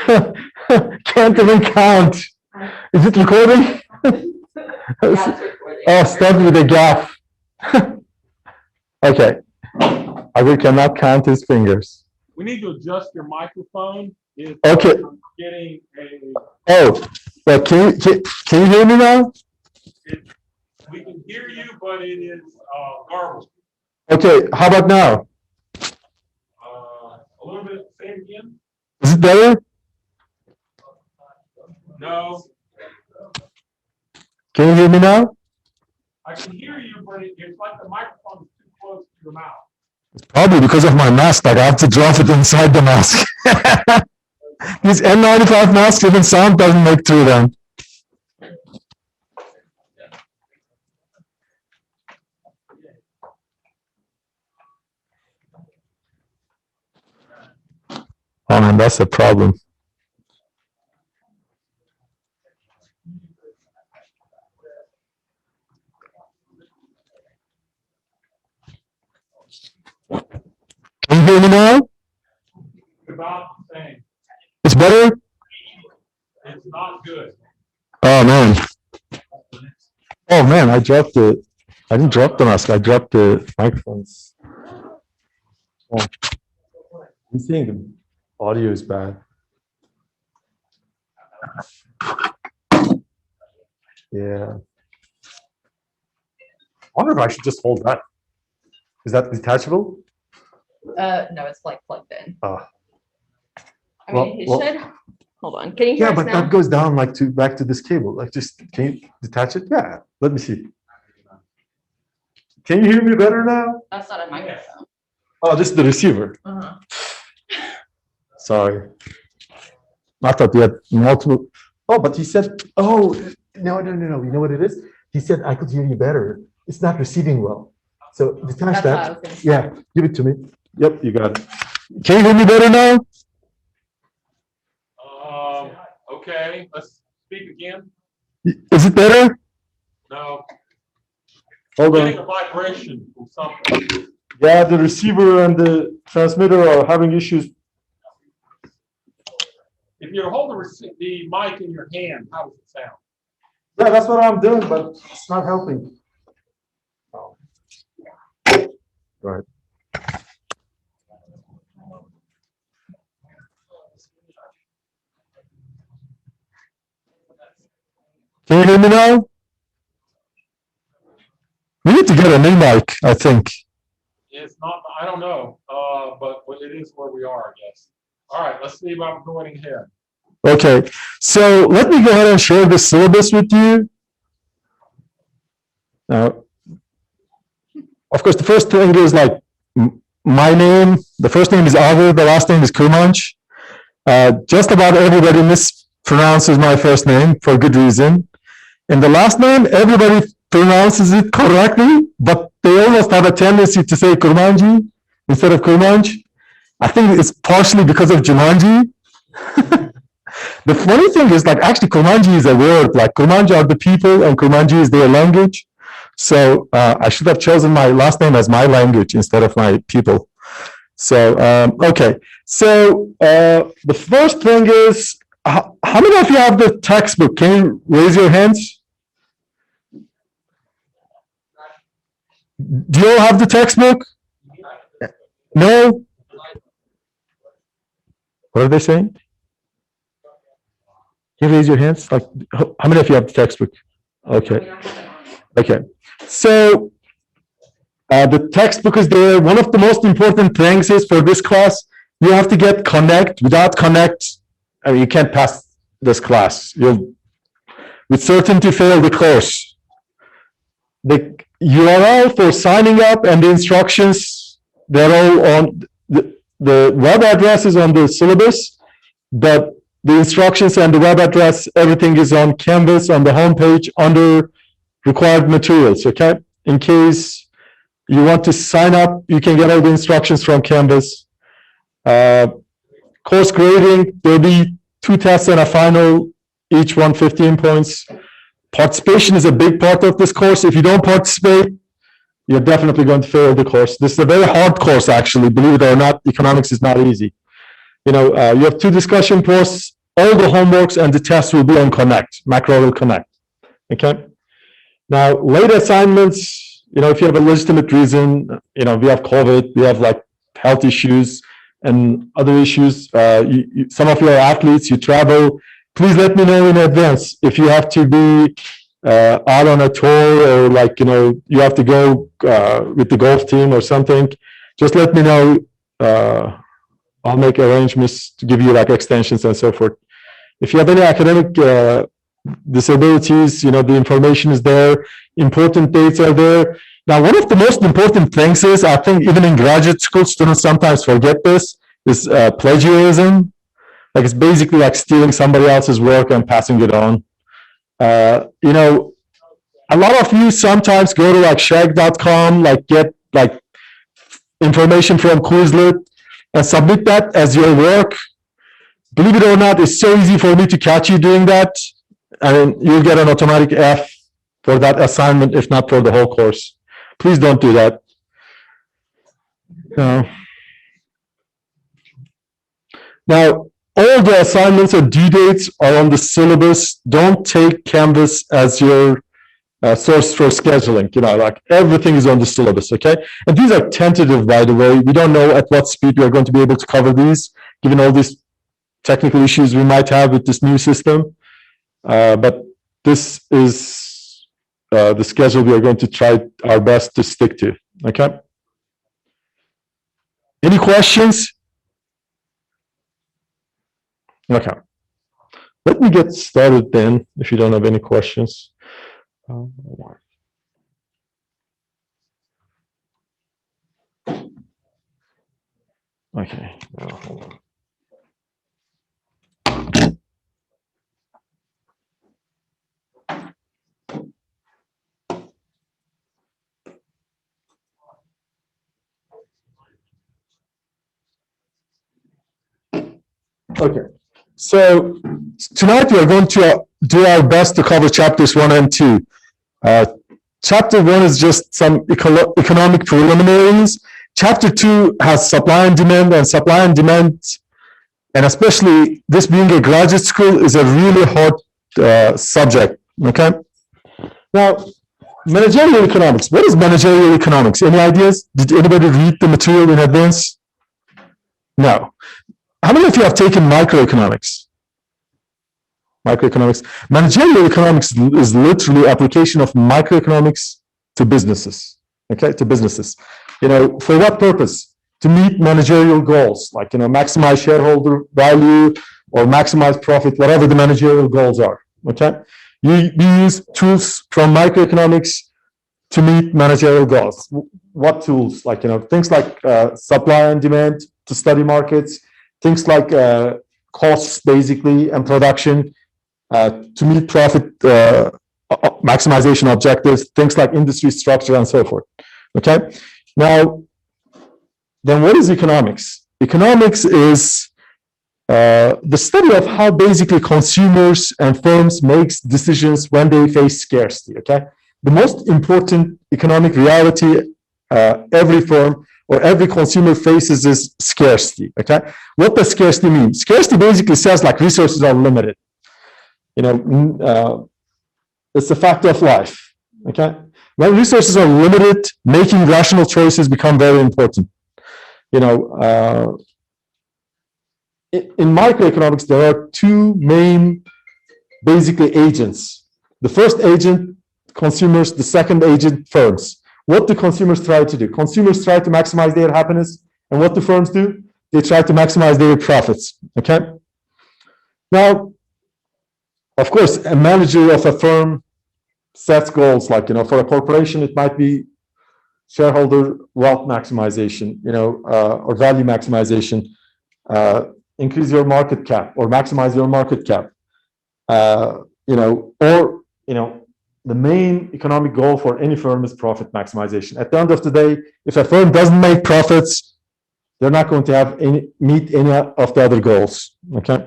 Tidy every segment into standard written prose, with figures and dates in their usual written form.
Can't even count. Is it recording? Oh, start with a gaff. Okay. Agir cannot count his fingers. We need to adjust your microphone. Okay. Getting a. Oh, well, can you hear me now? We can hear you, but it is garbled. Okay. How about now? A little bit. Say it again. Is it better? No. Can you hear me now? I can hear you, but it's like the microphone is too close to your mouth. It's probably because of my mask. Like I have to drop it inside the mask. These N95 masks, even sound doesn't make through them. Oh man, that's a problem. Can you hear me now? About the same. It's better? It's not good. Oh man. Oh man, I dropped it. I didn't drop the mask, I dropped the microphones. Oh. I'm seeing the audio is bad. Yeah. I wonder if I should just hold that. Is that detachable? No, it's like plugged in. Oh. I mean, it should. Hold on. Can you hear Yeah, us but now? that goes down like back to this cable. Like just can you detach it? Yeah. Let me see. Can you hear me better now? That's not a microphone. Oh, this is the receiver. Uh-huh. Sorry. I thought you had multiple. Oh, but he said, oh, no. You know what it is? He said, I could hear you better. It's not receiving well. So detach that. Yeah, give it to me. Yep, you got it. Can you hear me better now? Okay, let's speak again. Is it better? No. Hold Getting on. a vibration from something. Yeah, the receiver and the transmitter are having issues. If you hold the mic in your hand, how does it sound? Yeah, that's what I'm doing, but it's not helping. Oh. Right. Can you hear me now? We need to get a new mic, I think. It's not, I don't know, but it is where we are, I guess. All right, let's see about going ahead. Okay, so let me go ahead and share the syllabus with you. Now, of course, the first thing is like my name. The first name is Agir, the last name is Kurmanj. Just about everybody mispronounces my first name for good reason. And the last name, everybody pronounces it correctly, but they almost have a tendency to say Kurmanji instead of Kurmanj. I think it's partially because of Jumanji. The funny thing is, like, actually, Kurmanji is a word. Like, Kurmanji are the people, and Kurmanji is their language. So I should have chosen my last name as my language instead of my people. So, okay. So the first thing is, how many of you have the textbook? Can you raise your hands? Do you all have the textbook? No? What are they saying? Can you raise your hands? Like, how many of you have the textbook? Okay. Okay. So the textbook is there. One of the most important things is for this class, you have to get Connect. Without Connect, I mean, you can't pass this class. You'll with certainty fail the course. The URL for signing up and the instructions, they're all on the web address is on the syllabus, but the instructions and the web address, everything is on Canvas on the homepage under required materials, okay? In case you want to sign up, you can get all the instructions from Canvas. Course grading, there'll be 2 tests and a final, each one 15 points. Participation is a big part of this course. If you don't participate, you're definitely going to fail the course. This is a very hard course, actually. Believe it or not, economics is not easy. You know, you have 2 discussion posts, all the homeworks and the tests will be on Connect. Macro will connect. Okay. Now, late assignments, if you have a legitimate reason, we have COVID, we have like health issues and other issues. Some of you are athletes, you travel. Please let me know in advance if you have to be out on a tour or like, you have to go with the golf team or something. Just let me know. I'll make arrangements to give you like extensions and so forth. If you have any academic disabilities, the information is there, important dates are there. Now, one of the most important things is, I think even in graduate school, students sometimes forget this, is plagiarism. Like it's basically like stealing somebody else's work and passing it on. A lot of you sometimes go to like shag.com, like get like information from Quizlet and submit that as your work. Believe it or not, it's so easy for me to catch you doing that. And you'll get an automatic F for that assignment, if not for the whole course. Please don't do that. Now, all the assignments or due dates are on the syllabus. Don't take Canvas as your source for scheduling. Like everything is on the syllabus, okay? And these are tentative, by the way. We don't know at what speed we are going to be able to cover these, given all these technical issues we might have with this new system. But this is the schedule we are going to try our best to stick to, okay? Any questions? Okay. Let me get started then, if you don't have any questions. Okay. Hold on. Okay, so tonight we are going to do our best to cover chapters 1 and 2. Chapter 1 is just some economic preliminaries. Chapter 2 has supply and demand, and especially this being a graduate school is a really hard subject, okay? Now, managerial economics. What is managerial economics? Any ideas? Did anybody read the material in advance? No. How many of you have taken microeconomics? Managerial economics is literally application of microeconomics to businesses, okay, to businesses. For what purpose? To meet managerial goals, like, maximize shareholder value or maximize profit, whatever the managerial goals are, okay? We use tools from microeconomics to meet managerial goals. What tools? Like, things like supply and demand to study markets, things like costs, basically, and production to meet profit maximization objectives, things like industry structure and so forth. Okay? Now, then what is economics? Economics is the study of how basically consumers and firms make decisions when they face scarcity. Okay? The most important economic reality every firm or every consumer faces is scarcity, okay? What does scarcity mean? Scarcity basically says like resources are limited. It's a fact of life, okay? When resources are limited, making rational choices become very important. In microeconomics, there are two main, basically, agents. The first agent, consumers, the second agent, firms. What do consumers try to do? Consumers try to maximize their happiness, and what do firms do? They try to maximize their profits, okay? Now, of course, a manager of a firm sets goals, like, for a corporation, it might be shareholder wealth maximization, or value maximization, increase your market cap or maximize your market cap, the main economic goal for any firm is profit maximization. At the end of the day, if a firm doesn't make profits, they're not going to meet any of the other goals, okay?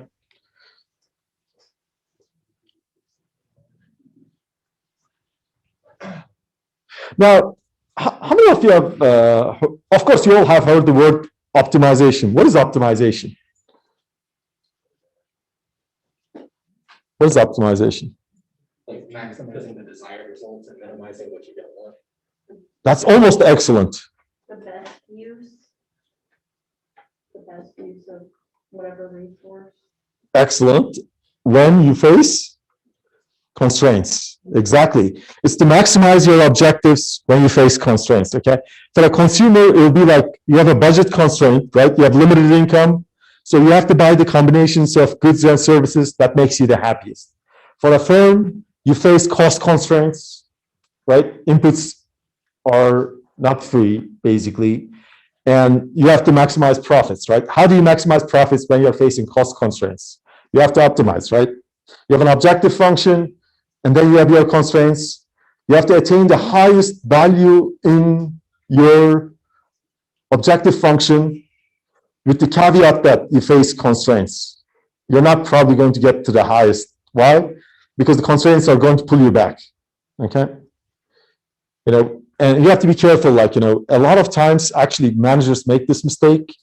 Now, how many of you have, of course, you all have heard the word optimization. What is optimization? What is optimization? Like maximizing the desired results and minimizing what you don't want. That's almost excellent. The best use of whatever resource. Excellent. When you face constraints. Exactly. It's to maximize your objectives when you face constraints, okay? For a consumer, it will be like you have a budget constraint, right? You have limited income, so you have to buy the combinations of goods and services that makes you the happiest. For a firm, you face cost constraints, right? Inputs are not free, basically, and you have to maximize profits, right? How do you maximize profits when you're facing cost constraints? You have to optimize, right? You have an objective function, and then you have your constraints. You have to attain the highest value in your objective function with the caveat that you face constraints. You're not probably going to get to the highest. Why? Because the constraints are going to pull you back, okay? You know, and you have to be careful, like, you know, a lot of times actually managers make this mistake.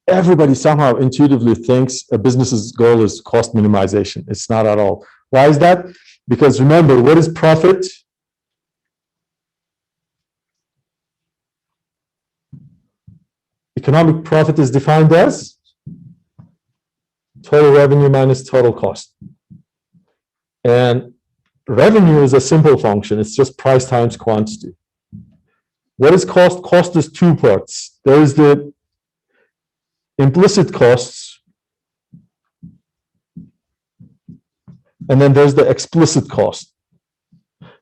Everybody somehow intuitively thinks a business's goal is cost minimization. It's not at all. Why is that? Because remember, what is profit? Economic profit is defined as total revenue minus total cost. And revenue is a simple function. It's just price times quantity. What is cost? Cost is two parts. There is the implicit costs, and then there's the explicit cost.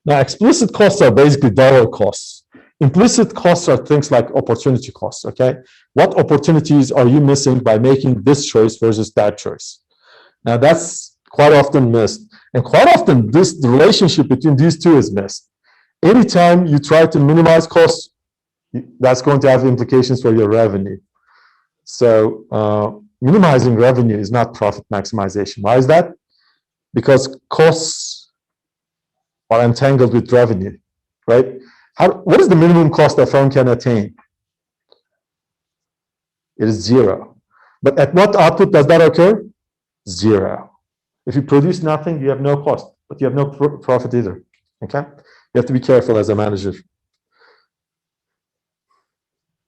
Now, explicit costs are basically dollar costs. Implicit costs are things like opportunity costs, okay? What opportunities are you missing by making this choice versus that choice? Now, that's quite often missed. And quite often, the relationship between these two is missed. Anytime you try to minimize costs, that's going to have implications for your revenue. So minimizing revenue is not profit maximization. Why is that? Because costs are entangled with revenue, right? What is the minimum cost a firm can attain? It is zero. But at what output does that occur? Zero. If you produce nothing, you have no cost, but you have no profit either, okay? You have to be careful as a manager.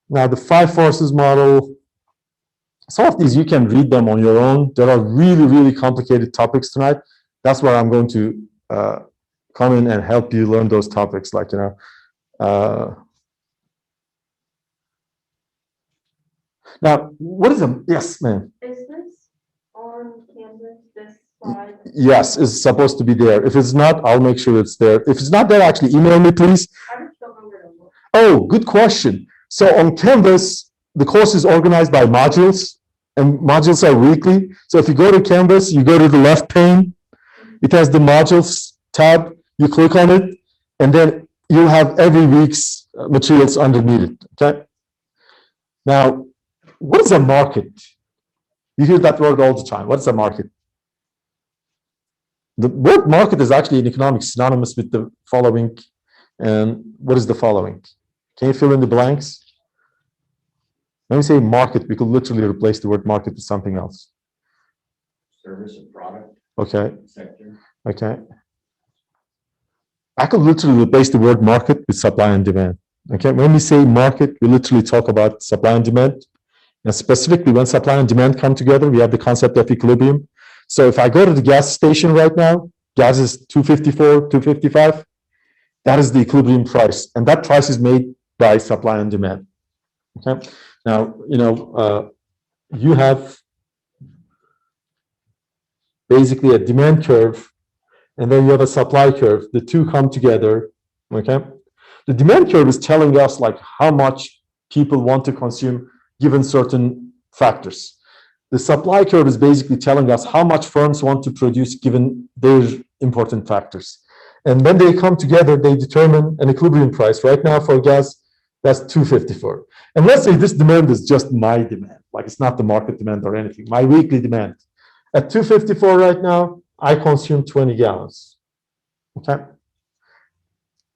Now, the 5 forces model, some of these you can read them on your own. There are really, really complicated topics tonight. That's where I'm going to come in and help you learn those topics, like, you know. Now, what is a, yes, ma'am? Is this on Canvas, this slide? Yes, it's supposed to be there. If it's not, I'll make sure it's there. If it's not there, actually email me, please. I just don't remember the look. Oh, good question. So on Canvas, the course is organized by modules, and modules are weekly. So if you go to Canvas, you go to the left pane, it has the modules tab, you click on it, and then you'll have every week's materials underneath it, okay? Now, what is a market? You hear that word all the time. What's a market? The word market is actually in economics synonymous with the following. And what is the following? Can you fill in the blanks? When we say market, we could literally replace the word market with something else. Service or product. Okay. Sector. Okay. I could literally replace the word market with supply and demand. Okay. When we say market, we literally talk about supply and demand. And specifically, when supply and demand come together, we have the concept of equilibrium. So if I go to the gas station right now, gas is $2.54, $2.55. That is the equilibrium price. And that price is made by supply and demand. Okay. Now, you know, you have basically a demand curve, and then you have a supply curve. The two come together, okay? The demand curve is telling us like how much people want to consume given certain factors. The supply curve is basically telling us how much firms want to produce given their important factors. And when they come together, they determine an equilibrium price. Right now for gas, that's $2.54. And let's say this demand is just my demand, like it's not the market demand or anything, my weekly demand. At $2.54 right now, I consume 20 gallons, okay?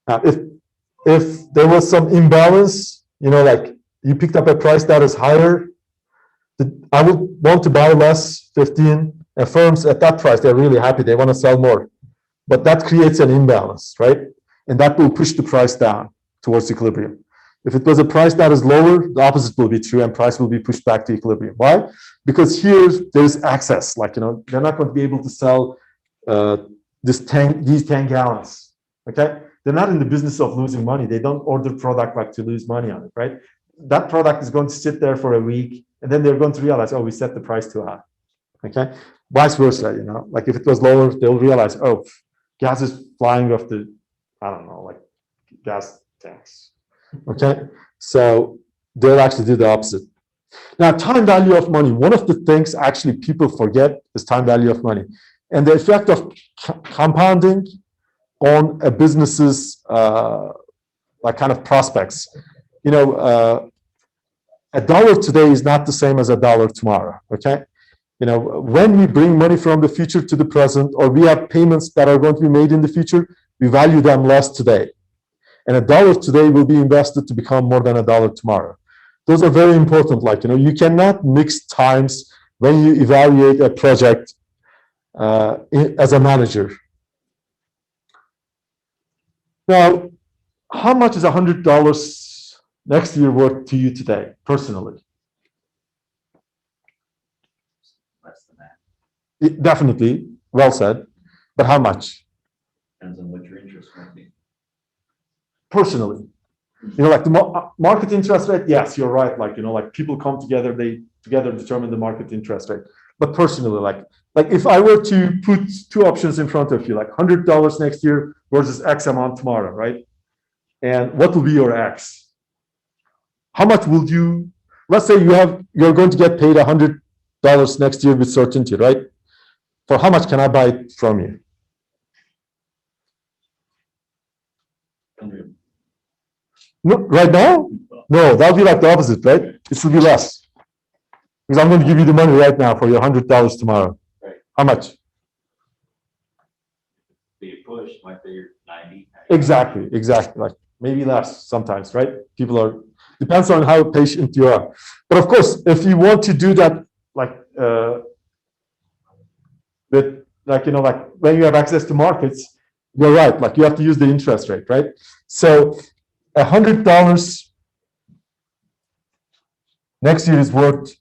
Now, if there was some imbalance, you know, like you picked up a price that is higher, I would want to buy less, 15, and firms at that price, they're really happy, they want to sell more. But that creates an imbalance, right? And that will push the price down towards equilibrium. If it was a price that is lower, the opposite will be true and price will be pushed back to equilibrium. Why? Because here there's access, like, they're not going to be able to sell these 10 gallons, okay? They're not in the business of losing money. They don't order product like to lose money on it, right? That product is going to sit there for a week and then they're going to realize, oh, we set the price too high, okay? Vice versa, like if it was lower, they'll realize, oh, gas is flying off the, I don't know, like gas tanks, okay? So they'll actually do the opposite. Now, time value of money, one of the things actually people forget is time value of money. And the effect of compounding on a business's like kind of prospects. A dollar today is not the same as a dollar tomorrow, okay? When we bring money from the future to the present, or we have payments that are going to be made in the future, we value them less today. And a dollar today will be invested to become more than a dollar tomorrow. Those are very important. Like, you cannot mix times when you evaluate a project as a manager. Now, how much is $100 next year worth to you today, personally? Less than that. Definitely, well said. But how much? Depends on what your interest might be. Personally, like the market interest rate, yes, you're right. Like, like people come together, they together determine the market interest rate. But personally, like if I were to put two options in front of you, like $100 next year versus X amount tomorrow, right? And what will be your X? How much will you, let's say you're going to get paid $100 next year with certainty, right? For how much can I buy it from you? 100. No, right now? No, that'll be like the opposite, right? It will be less. Because I'm going to give you the money right now for your $100 tomorrow. Right. How much? Be a push, might be 90. Exactly. Like maybe less sometimes, right? Depends on how patient you are. But of course, if you want to do that, like, like when you have access to markets, you're right. Like you have to use the interest rate, right? So $100 next year is worth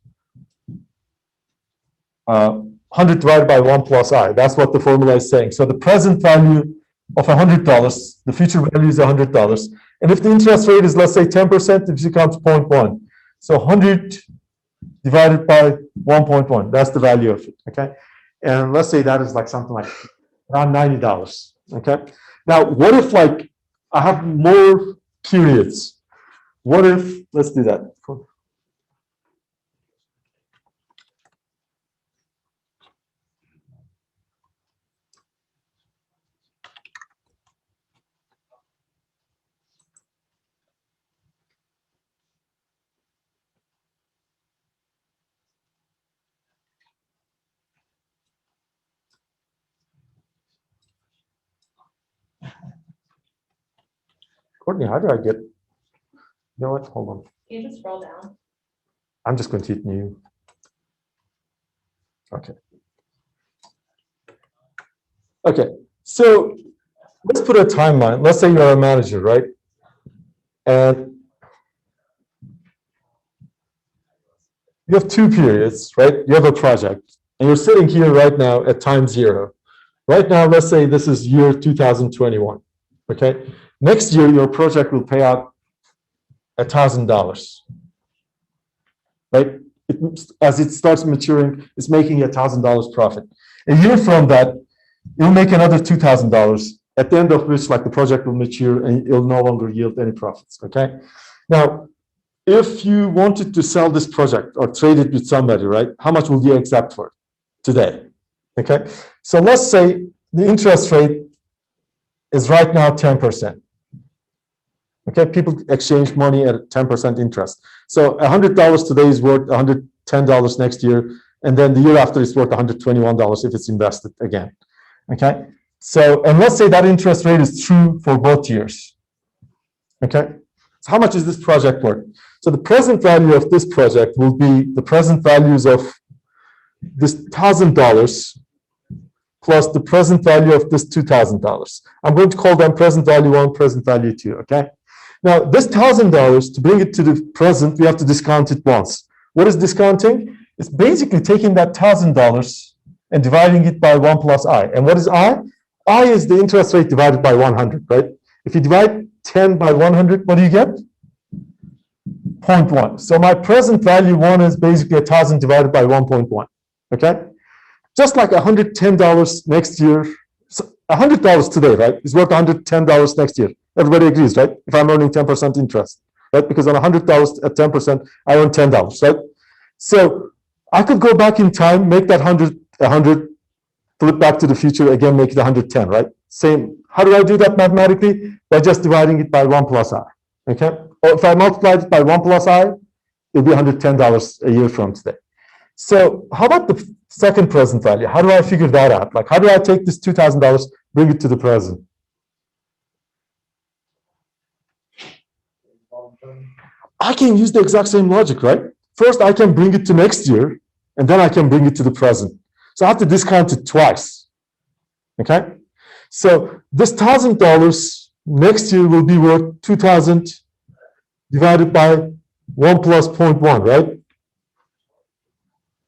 100 divided by 1 plus I. That's what the formula is saying. So the present value of $100, the future value is $100. And if the interest rate is, let's say, 10%, it becomes 0.1. So 100 divided by 1.1, that's the value of it, okay? And let's say that is like something like around $90, okay? Now, what if like I have more periods? What if, let's do that. Cool. Courtney, how do I get, you know what, hold on. You just scroll down. I'm just going to hit new. Okay. Okay, so let's put a timeline. Let's say you're a manager, right? And you have 2 periods, right? You have a project, and you're sitting here right now at time 0. Right now, let's say this is year 2021, okay? Next year, your project will pay out $1,000, right? As it starts maturing, it's making $1,000 profit. A year from that, you'll make another $2,000, at the end of which, like, the project will mature and it'll no longer yield any profits, okay? Now, if you wanted to sell this project or trade it with somebody, right, how much will you accept for it today? Okay, so let's say the interest rate is right now 10%. Okay, people exchange money at 10% interest. So $100 today is worth $110 next year, and then the year after it's worth $121 if it's invested again. Okay, so, and let's say that interest rate is true for both years. Okay, So how much is this project worth? So the present value of this project will be the present values of this $1,000 plus the present value of this $2,000. I'm going to call them present value 1, present value 2, okay? Now, this $1,000, to bring it to the present, we have to discount it once. What is discounting? It's basically taking that $1,000 and dividing it by 1 plus I. And what is I? I is the interest rate divided by 100, right? If you divide 10 by 100, what do you get? 0.1. So my present value 1 is basically 1,000 divided by 1.1, okay? Just like $110 next year, so $100 today, right, is worth $110 next year. Everybody agrees, right? If I'm earning 10% interest, right? Because on $100 at 10%, I earn $10, right? So I could go back in time, make that 100, flip back to the future, again, make it 110, right? Same. How do I do that mathematically? By just dividing it by 1 plus I, okay? Or if I multiply it by 1 plus I, it'll be $110 a year from today. So how about the second present value? How do I figure that out? Like, how do I take this $2,000, bring it to the present? I can use the exact same logic, right? First, I can bring it to next year, and then I can bring it to the present. So I have to discount it twice, okay? So this $1,000 next year will be worth 2,000 divided by 1 plus 0.1, right?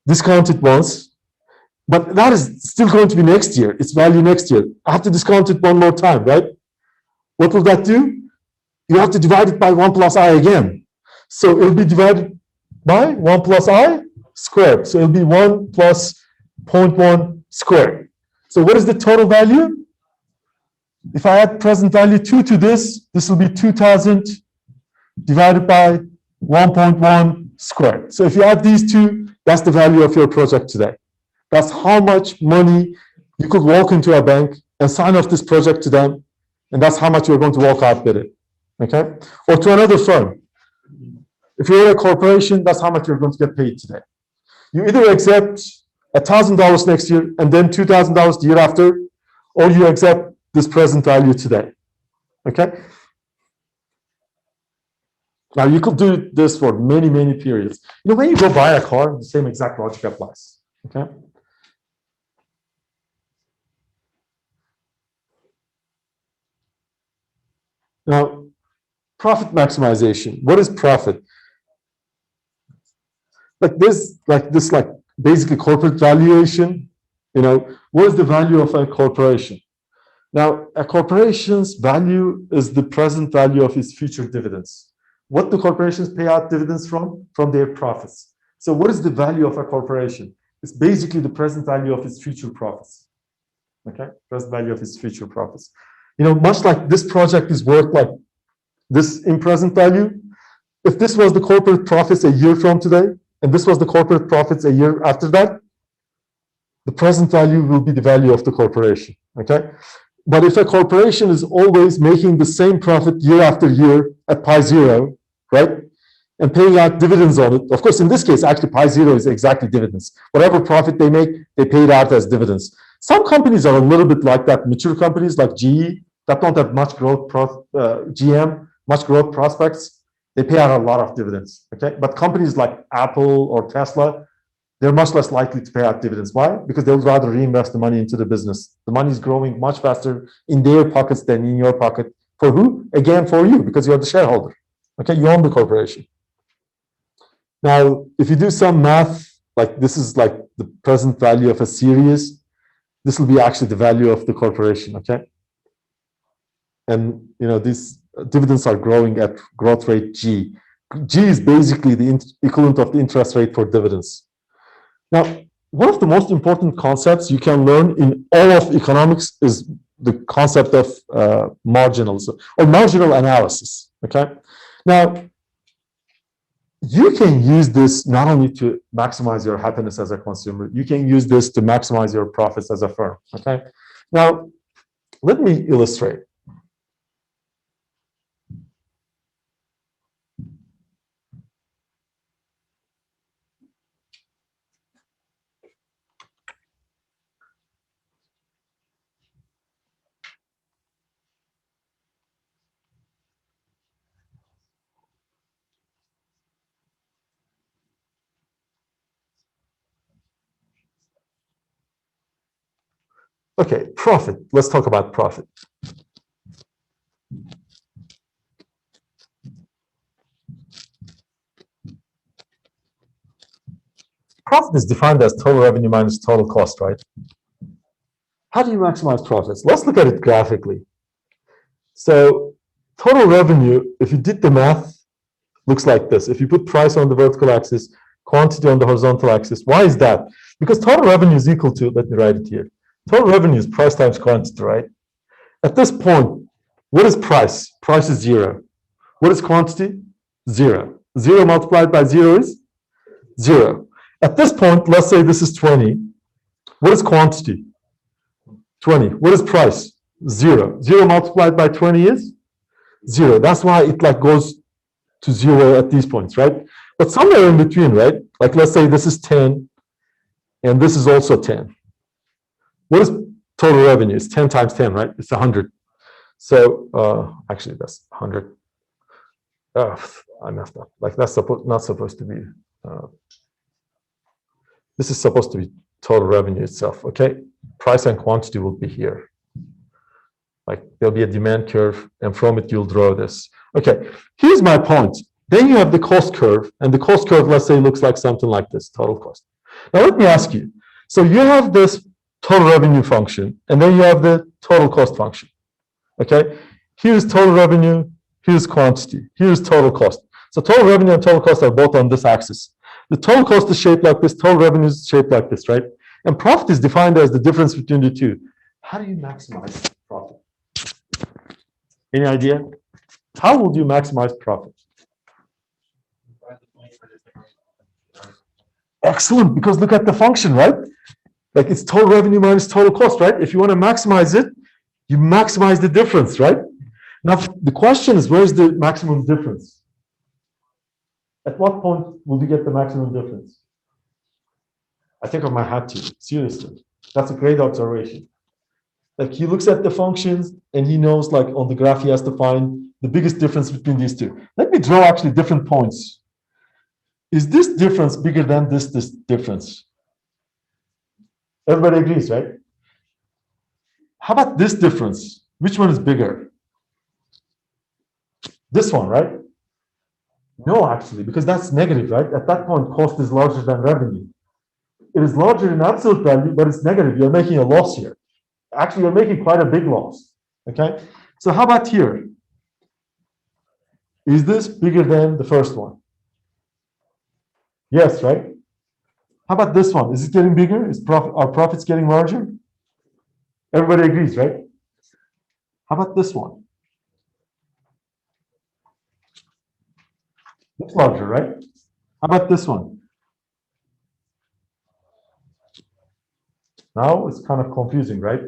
Discount it once, but that is still going to be next year. It's value next year. I have to discount it one more time, right? What will that do? You have to divide it by 1 plus I again. So it'll be divided by 1 plus I squared. So it'll be 1 plus 0.1 squared. So what is the total value? If I add present value 2 to this, this will be 2,000 divided by 1.1 squared. So if you add these two, that's the value of your project today. That's how much money you could walk into a bank and sign off this project to them, and that's how much you're going to walk out with it, okay? Or to another firm. If you're a corporation, that's how much you're going to get paid today. You either accept $1,000 next year and then $2,000 the year after, or you accept this present value today, okay? Now, you could do this for many, many periods. You know, when you go buy a car, the same exact logic applies, okay? Now, profit maximization. What is profit? Like basically corporate valuation. You know, what is the value of a corporation? Now, a corporation's value is the present value of its future dividends. What do corporations pay out dividends from? From their profits. So what is the value of a corporation? It's basically the present value of its future profits. Okay, present value of its future profits. You know, much like this project is worth like this in present value, if this was the corporate profits a year from today, and this was the corporate profits a year after that, the present value will be the value of the corporation, okay? But if a corporation is always making the same profit year after year at pi zero, right, and paying out dividends on it, of course, in this case, actually pi zero is exactly dividends. Whatever profit they make, they pay it out as dividends. Some companies are a little bit like that. Mature companies like GE that don't have much growth, GM, much growth prospects, they pay out a lot of dividends, okay? But companies like Apple or Tesla, they're much less likely to pay out dividends. Why? Because they would rather reinvest the money into the business. The money is growing much faster in their pockets than in your pocket. For who? Again, for you, because you're the shareholder, okay? You own the corporation. Now, if you do some math, like this is like the present value of a series, this will be actually the value of the corporation, okay? And, you know, these dividends are growing at growth rate G. G is basically the equivalent of the interest rate for dividends. Now, one of the most important concepts you can learn in all of economics is the concept of marginalism or marginal analysis, okay? Now, you can use this not only to maximize your happiness as a consumer, you can use this to maximize your profits as a firm, okay? Now, let me illustrate. Okay, profit. Let's talk about profit. Profit is defined as total revenue minus total cost, right? How do you maximize profits? Let's look at it graphically. So total revenue, if you did the math, looks like this. If you put price on the vertical axis, quantity on the horizontal axis, why is that? Because total revenue is equal to, let me write it here. Total revenue is price times quantity, right? At this point, what is price? Price is 0. What is quantity? 0. 0 multiplied by 0 is 0. At this point, let's say this is 20. What is quantity? 20. What is price? 0. 0 multiplied by 20 is 0. That's why it like goes to 0 at these points, right? But somewhere in between, right? Like let's say this is 10 and this is also 10. What is total revenue? It's 10 times 10, right? It's 100. So actually that's 100. I messed up. Like that's not supposed to be. This is supposed to be total revenue itself, okay? Price and quantity will be here. Like there'll be a demand curve, and from it you'll draw this. Okay, here's my point. Then you have the cost curve, and the cost curve, let's say, looks like something like this, total cost. Now let me ask you. So you have this total revenue function, and then you have the total cost function. Okay, here's total revenue, here's quantity, here's total cost. So total revenue and total cost are both on this axis. The total cost is shaped like this, total revenue is shaped like this, right? And profit is defined as the difference between the two. How do you maximize profit? Any idea? How would you maximize profit? Excellent, because look at the function, right? Like it's total revenue minus total cost, right? If you want to maximize it, you maximize the difference, right? Now, the question is, where's the maximum difference? At what point will you get the maximum difference? I think I might have to, seriously. That's a great observation. Like he looks at the functions and he knows like on the graph he has to find the biggest difference between these two. Let me draw actually different points. Is this difference bigger than this difference? Everybody agrees, right? How about this difference? Which one is bigger? This one, right? No, actually, because that's negative, right? At that point, cost is larger than revenue. It is larger in absolute value, but it's negative. You're making a loss here. Actually, you're making quite a big loss, okay? So how about here? Is this bigger than the first one? Yes, right? How about this one? Is it getting bigger? Are profits getting larger? Everybody agrees, right? How about this one? It's larger, right? How about this one? Now it's kind of confusing, right?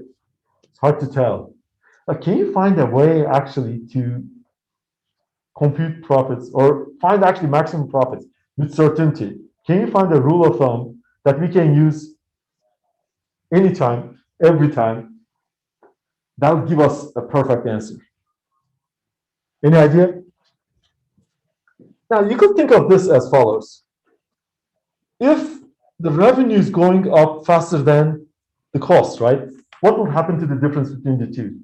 It's hard to tell. Can you find a way actually to compute profits or find actually maximum profits with certainty? Can you find a rule of thumb that we can use anytime, every time? That'll give us a perfect answer. Any idea? Now, you could think of this as follows. If the revenue is going up faster than the cost, right? What will happen to the difference between the two?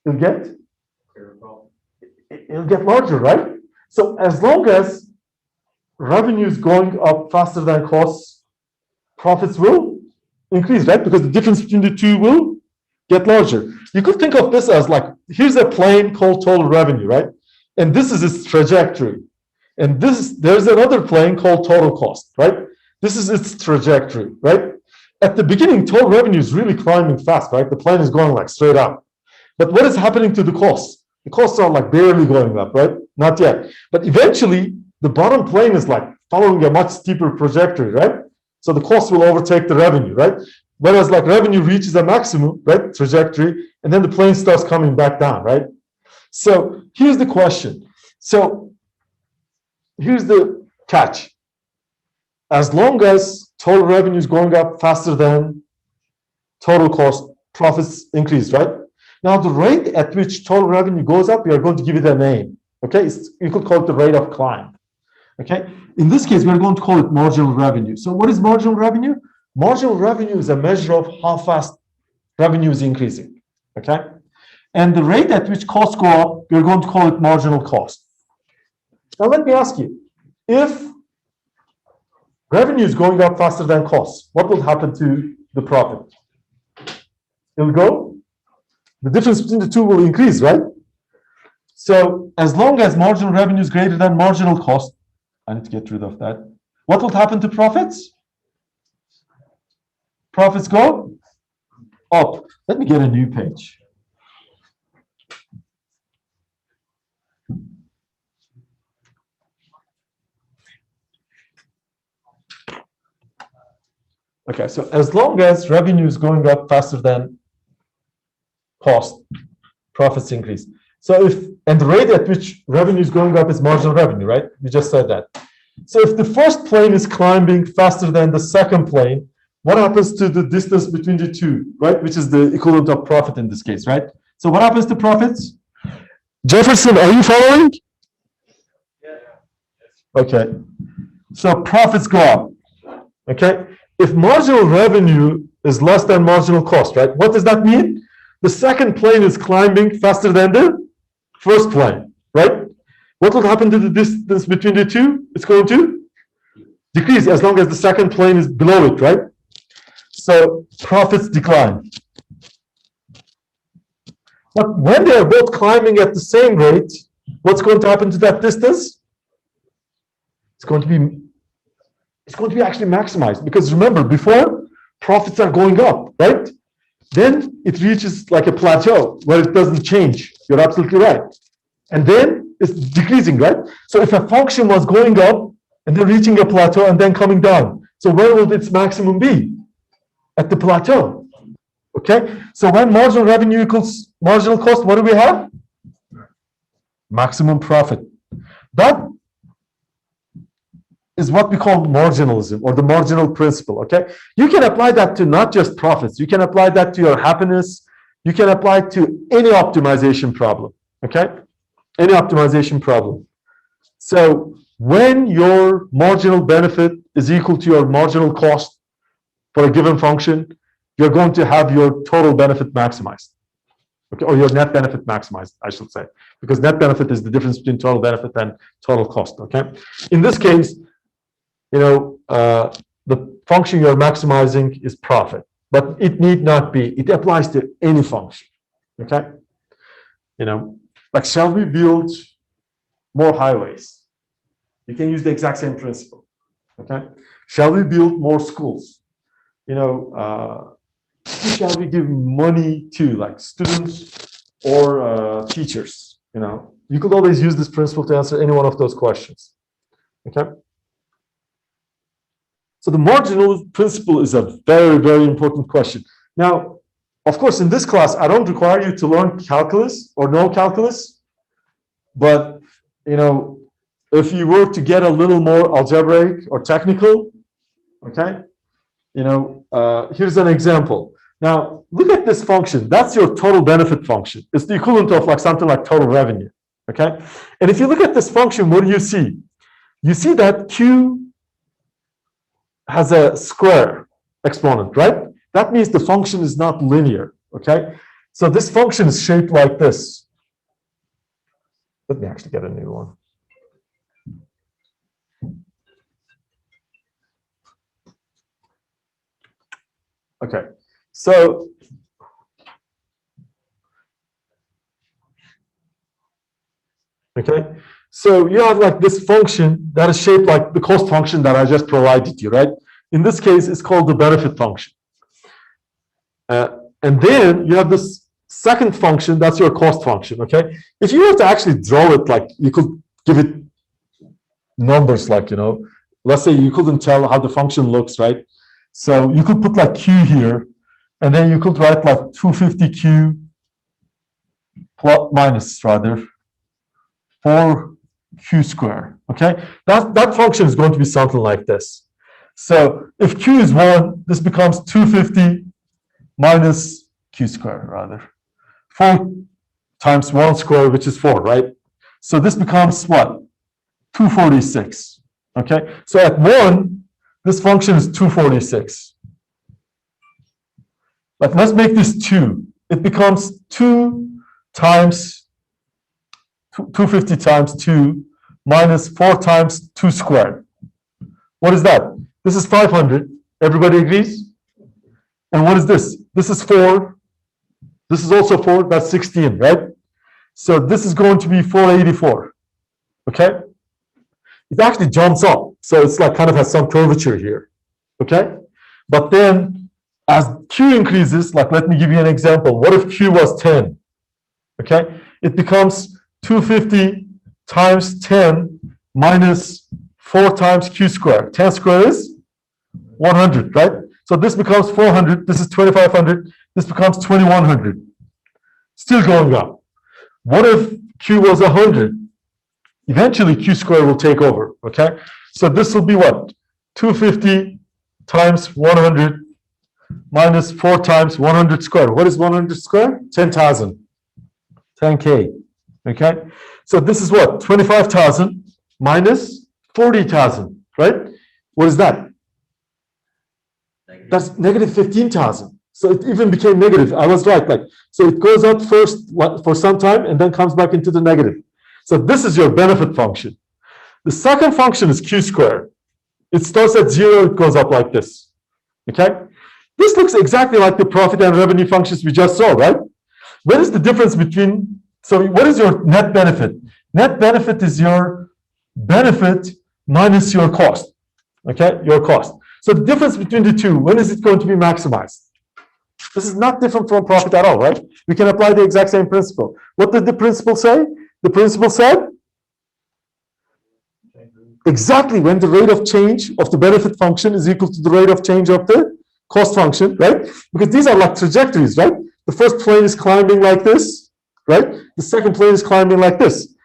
It'll get larger, right? So as long as revenue is going up faster than costs, profits will increase, right? Because the difference between the two will get larger. You could think of this as like, here's a plane called total revenue, right? And this is its trajectory. And there's another plane called total cost, right? This is its trajectory, right? At the beginning, total revenue is really climbing fast, right? The plane is going like straight up. But what is happening to the costs? The costs are like barely going up, right? Not yet. But eventually, the bottom plane is like following a much steeper trajectory, right? So the cost will overtake the revenue, right? Whereas like revenue reaches a maximum, right, trajectory, and then the plane starts coming back down, right? So here's the question. So here's the catch. As long as total revenue is going up faster than total cost, profits increase, right? Now the rate at which total revenue goes up, we are going to give it a name, okay? You could call it the rate of climb, okay? In this case, we're going to call it marginal revenue. So what is marginal revenue? Marginal revenue is a measure of how fast revenue is increasing, okay? And the rate at which costs go up, we're going to call it marginal cost. Now let me ask you, if revenue is going up faster than costs, what will happen to the profit? It'll go, the difference between the two will increase, right? So as long as marginal revenue is greater than marginal cost, I need to get rid of that. What will happen to profits? Profits go up. Let me get a new page. Okay, so as long as revenue is going up faster than cost, profits increase. So and the rate at which revenue is going up is marginal revenue, right? We just said that. So if the first plane is climbing faster than the second plane, what happens to the distance between the two, right? Which is the equivalent of profit in this case, right? So what happens to profits? Jefferson, are you following? Yeah. Okay. So profits go up, okay? If marginal revenue is less than marginal cost, right? What does that mean? The second plane is climbing faster than the first plane, right? What will happen to the distance between the two? It's going to decrease as long as the second plane is below it, right? So profits decline. But when they are both climbing at the same rate, what's going to happen to that distance? It's going to be actually maximized, because remember, before profits are going up, right? Then it reaches like a plateau where it doesn't change. You're absolutely right. And then it's decreasing, right? So if a function was going up and then reaching a plateau and then coming down, so where will its maximum be? At the plateau. Okay? So when marginal revenue equals marginal cost, what do we have? Maximum profit. That is what we call marginalism, or the marginal principle, okay? You can apply that to not just profits. You can apply that to your happiness. You can apply it to any optimization problem, okay? Any optimization problem. So when your marginal benefit is equal to your marginal cost for a given function, you're going to have your total benefit maximized, okay? Or your net benefit maximized, I should say, because net benefit is the difference between total benefit and total cost, okay? In this case, the function you're maximizing is profit, but it need not be. It applies to any function, okay? Like, shall we build more highways? You can use the exact same principle, okay? Shall we build more schools? Who shall we give money to, like students or teachers? You could always use this principle to answer any one of those questions, okay? So the marginal principle is a very, very important question. Now, of course, in this class, I don't require you to learn calculus or know calculus, but, if you were to get a little more algebraic or technical, okay, here's an example. Now, look at this function. That's your total benefit function. It's the equivalent of like something like total revenue, okay? And if you look at this function, what do you see? You see that Q has a square exponent, right? That means the function is not linear, okay? So this function is shaped like this. Let me actually get a new one. Okay, so you have like this function that is shaped like the cost function that I just provided you, right? In this case, it's called the benefit function. And then you have this second function, that's your cost function, okay? If you were to actually draw it, like you could give it numbers, like, let's say you couldn't tell how the function looks, right? So you could put like Q here, and then you could write like 250Q plus minus rather 4Q squared, okay? That function is going to be something like this. So if Q is 1, this becomes 250 minus Q squared rather. 4 times 1 squared, which is 4, right? So this becomes what? 246, okay? So at 1, this function is 246, Like, let's make this 2. It becomes 2 times 250 times 2 minus 4 times 2 squared. What is that? This is 500. Everybody agrees? And what is this? This is 4. This is also 4. That's 16, right? So this is going to be 484. Okay? It actually jumps up. So it's like kind of has some curvature here. Okay? But then as Q increases, like let me give you an example. What if Q was 10? Okay? It becomes 250 times 10 minus 4 times Q squared. 10 squared is 100, right? So this becomes 400. This is 2500. This becomes 2100. Still going up. What if Q was 100? Eventually Q squared will take over, okay? So this will be what? 250 times 100 minus 4 times 100 squared. What is 100 squared? 10,000. 10K, okay? So this is what? 25,000 minus 40,000, right? What is that? That's negative 15,000. So it even became negative. I was right. Like, so it goes up first for some time and then comes back into the negative. So this is your benefit function. The second function is Q squared. It starts at 0, it goes up like this. Okay? This looks exactly like the profit and revenue functions we just saw, right? What is the difference between, so what is your net benefit? Net benefit is your benefit minus your cost. Okay? Your cost. So the difference between the two, when is it going to be maximized? This is not different from profit at all, right? We can apply the exact same principle. What did the principle say? The principle said exactly when the rate of change of the benefit function is equal to the rate of change of the cost function, right? Because these are like trajectories, right? The first plane is climbing like this, right? The second plane is climbing like this.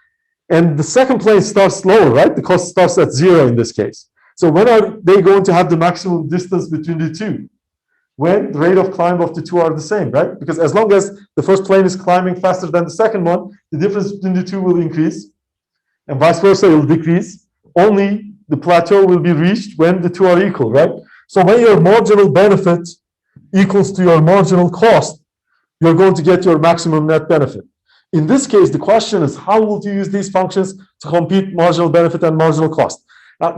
And the second plane starts lower, right? The cost starts at 0 in this case. So when are they going to have the maximum distance between the two? When the rate of climb of the two are the same, right? Because as long as the first plane is climbing faster than the second one, the difference between the two will increase, and vice versa will decrease. Only the plateau will be reached when the two are equal, right? So when your marginal benefit equals to your marginal cost, you're going to get your maximum net benefit. In this case, the question is, how will you use these functions to compute marginal benefit and marginal cost?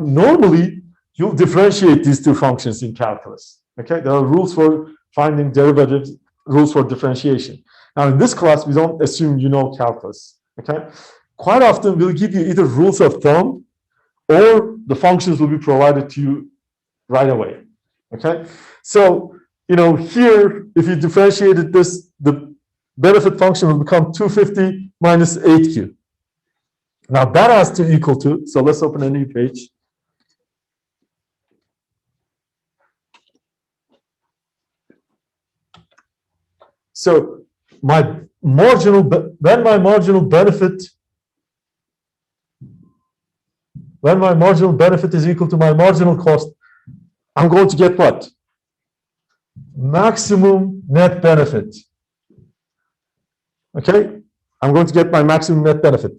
Normally, you'll differentiate these two functions in calculus. Okay, there are rules for finding derivatives, rules for differentiation. Now, in this class, we don't assume you know calculus. Okay, quite often we'll give you either rules of thumb or the functions will be provided to you right away. Okay, so here, if you differentiated this, the benefit function will become 250 minus 8Q. Now that has to equal to, so let's open a new page. So my marginal, when my marginal benefit is equal to my marginal cost, I'm going to get what? Maximum net benefit. Okay? I'm going to get my maximum net benefit.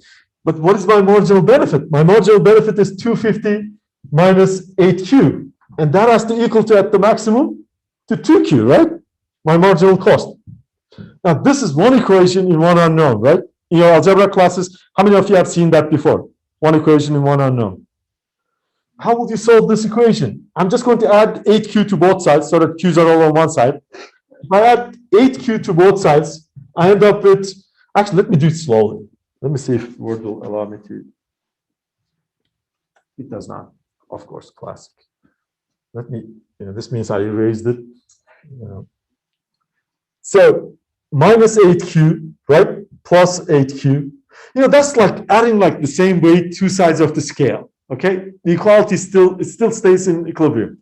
But what is my marginal benefit? My marginal benefit is 250 minus 8Q. And that has to equal to, at the maximum, to 2Q, right? My marginal cost. Now, this is one equation in one unknown, right? In your algebra classes, how many of you have seen that before? One equation in one unknown. How would you solve this equation? I'm just going to add 8Q to both sides so that Q's are all on one side. If I add 8Q to both sides, I end up with, actually, let me do it slowly. Let me see if Word will allow me to. It does not, of course, classic. Let me, this means I erased it. So minus 8Q, right? Plus 8Q. That's like adding like the same way two sides of the scale. Okay, the equality still stays in equilibrium.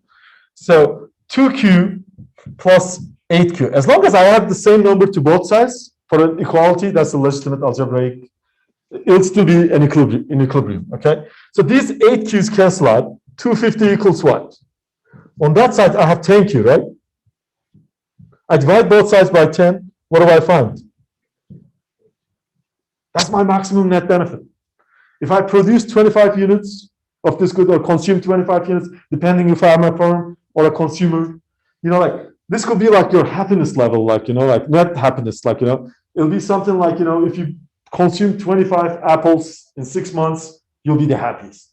So 2Q plus 8Q. As long as I add the same number to both sides for an equality, that's a legitimate algebraic. It'll still be in equilibrium. Okay, so these 8Qs cancel out. 250 equals what? On that side, I have 10Q, right? I divide both sides by 10. What do I find? That's my maximum net benefit. If I produce 25 units of this good or consume 25 units, depending if I'm a firm or a consumer, like this could be like your happiness level, like, like net happiness, like, it'll be something like, if you consume 25 apples in 6 months, you'll be the happiest.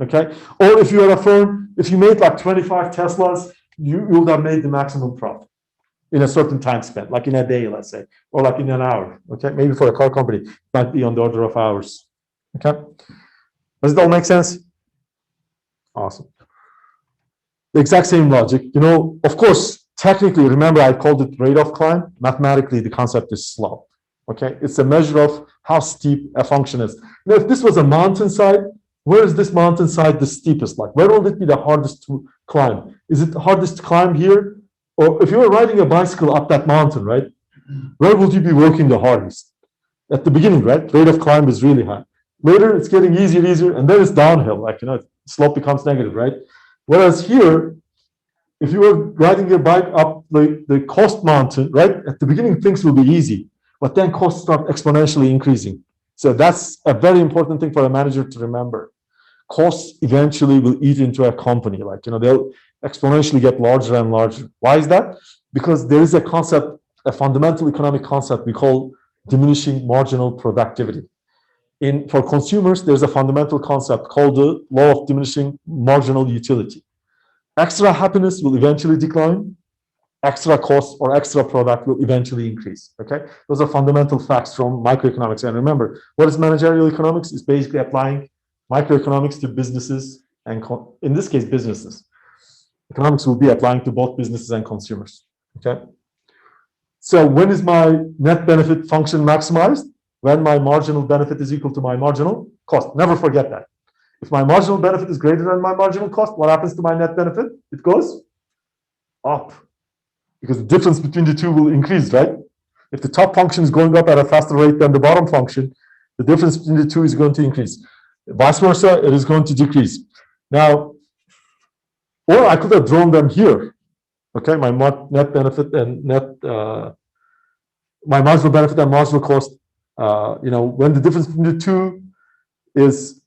Okay. Or if you're a firm, if you made like 25 Teslas, you would have made the maximum profit in a certain time span, like in a day, let's say, or like in an hour. Okay. Maybe for a car company, it might be on the order of hours. Okay. Does it all make sense? Awesome. The exact same logic, of course, technically, remember I called it rate of climb. Mathematically, the concept is slope. Okay. It's a measure of how steep a function is. Now, if this was a mountainside, where is this mountainside the steepest? Like, where will it be the hardest to climb? Is it the hardest to climb here? Or if you were riding a bicycle up that mountain, right? Where would you be working the hardest? At the beginning, right? Rate of climb is really high. Later, it's getting easier, and then it's downhill. Like, slope becomes negative, right? Whereas here, if you were riding your bike up the cost mountain, right? At the beginning, things will be easy, but then costs start exponentially increasing. So that's a very important thing for a manager to remember. Costs eventually will eat into a company. Like, they'll exponentially get larger and larger. Why is that? Because there is a concept, a fundamental economic concept we call diminishing marginal productivity. For consumers, there's a fundamental concept called the law of diminishing marginal utility. Extra happiness will eventually decline. Extra cost or extra product will eventually increase. Okay, those are fundamental facts from microeconomics. And remember, what is managerial economics? It's basically applying microeconomics to businesses and, in this case, businesses. Economics will be applying to both businesses and consumers. Okay. So when is my net benefit function maximized? When my marginal benefit is equal to my marginal cost. Never forget that. If my marginal benefit is greater than my marginal cost, what happens to my net benefit? It goes up. Because the difference between the two will increase, right? If the top function is going up at a faster rate than the bottom function, the difference between the two is going to increase. Vice versa, it is going to decrease. Now, or I could have drawn them here. Okay, my net benefit and my marginal benefit and marginal cost. When the difference between the two is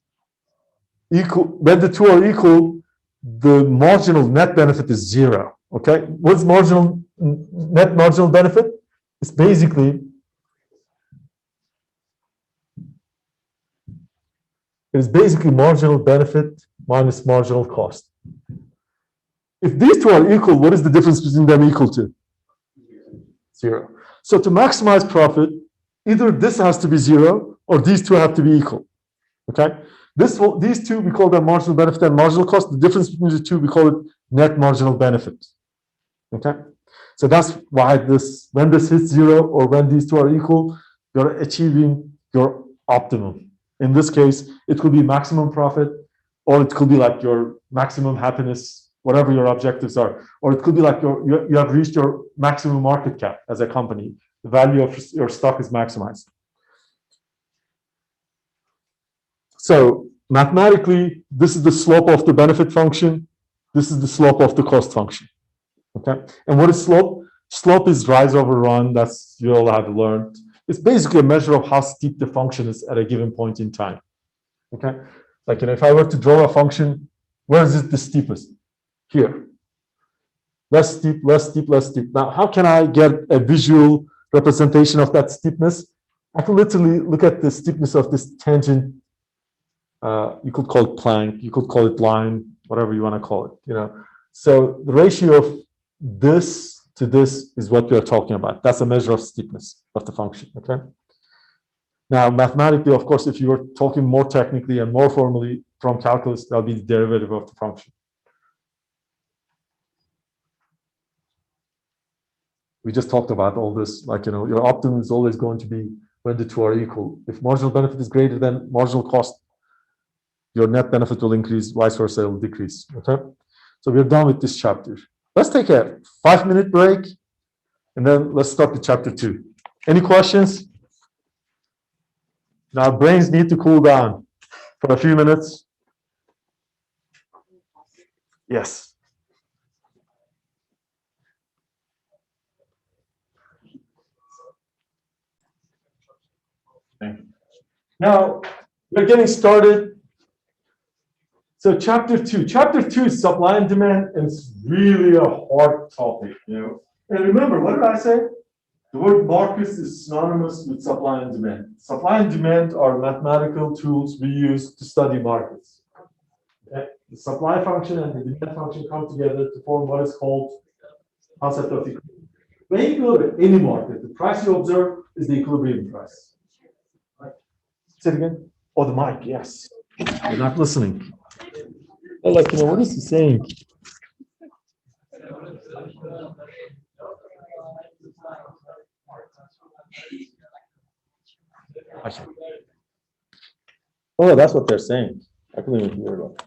equal, when the two are equal, the marginal net benefit is zero. Okay, what's net marginal benefit? It's basically marginal benefit minus marginal cost. If these two are equal, what is the difference between them equal to? Zero. So to maximize profit, either this has to be zero or these two have to be equal. Okay, these two we call them marginal benefit and marginal cost. The difference between the two we call it net marginal benefit. Okay, so that's why when this hits zero or when these two are equal, you're achieving your optimum. In this case, it could be maximum profit, or it could be like your maximum happiness, whatever your objectives are, or it could be like you have reached your maximum market cap as a company. The value of your stock is maximized. So mathematically, this is the slope of the benefit function. This is the slope of the cost function. Okay, and what is slope? Slope is rise over run. That's you all have learned. It's basically a measure of how steep the function is at a given point in time. Okay, like if I were to draw a function, where is it the steepest? Here. Less steep, less steep, less steep. Now, how can I get a visual representation of that steepness? I can literally look at the steepness of this tangent. You could call it plank, you could call it line, whatever you want to call it. So the ratio of this to this is what we are talking about. That's a measure of steepness of the function. Okay. Now, mathematically, of course, if you were talking more technically and more formally from calculus, that'll be the derivative of the function. We just talked about all this, like, your optimum is always going to be when the two are equal. If marginal benefit is greater than marginal cost, your net benefit will increase, vice versa, it will decrease. Okay. So we're done with this chapter. Let's take a 5-minute break and then let's start with chapter 2. Any questions? Now, brains need to cool down for a few minutes. Yes. Now, we're getting started. So chapter two is supply and demand, and it's really a hard topic, you know. And remember, what did I say? The word markets is synonymous with supply and demand. Supply and demand are mathematical tools we use to study markets. Okay? The supply function and the demand function come together to form what is called concept of equilibrium. When you go to any market, the price you observe is the equilibrium price. Right? Say it again. Oh, the mic, yes. You're not listening. Oh, like, you know, what is he saying? Oh, that's what they're saying. I couldn't even hear it.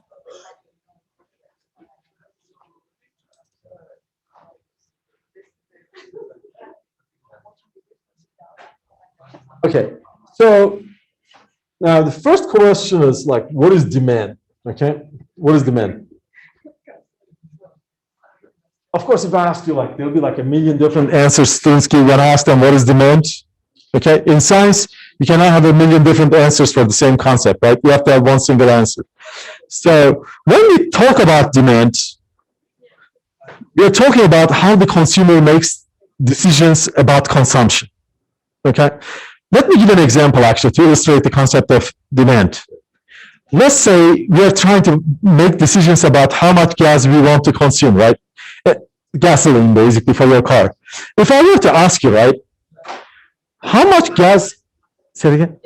Okay, so now the first question is like, what is demand? Okay, what is demand? Of course, if I ask you, like, there'll be like a million different answers students give when I ask them what is demand. Okay, in science, you cannot have a million different answers for the same concept, right? You have to have one single answer. So when we talk about demand, we're talking about how the consumer makes decisions about consumption. Okay, let me give an example actually to illustrate the concept of demand. Let's say we're trying to make decisions about how much gas we want to consume, right? Gasoline, basically, for your car. If I were to ask you, right, how much gas? Say it again.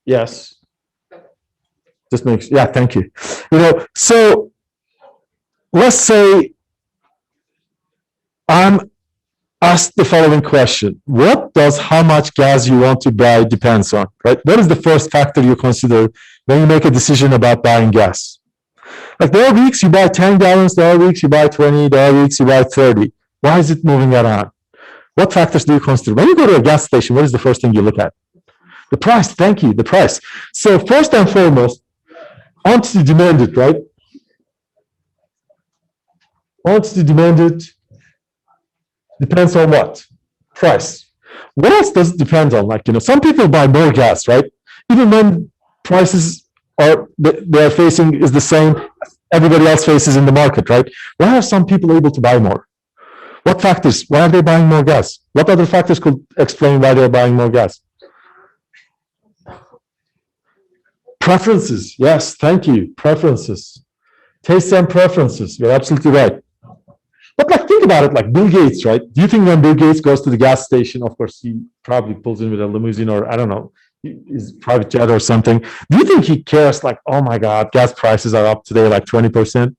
Yes. Just makes, yeah, thank you. You know, so let's say I'm asked the following question. What does how much gas you want to buy depends on, right? What is the first factor you consider when you make a decision about buying gas? Like there are weeks you buy 10 gallons, there are weeks you buy 20, there are weeks you buy 30. Why is it moving around? What factors do you consider? When you go to a gas station, what is the first thing you look at? The price, thank you, the price. So first and foremost, quantity demanded, right? Quantity demanded depends on what? Price. What else does it depend on? Like, you know, some people buy more gas, right? Even when prices are they're facing is the same everybody else faces in the market, right? Why are some people able to buy more? What factors? Why are they buying more gas? What other factors could explain why they're buying more gas? Preferences. Yes, thank you. Preferences. Tastes and preferences. You're absolutely right. But like, think about it like Bill Gates, right? Do you think when Bill Gates goes to the gas station, of course, he probably pulls in with a limousine or I don't know, his private jet or something. Do you think he cares like, oh my God, gas prices are up today like 20%?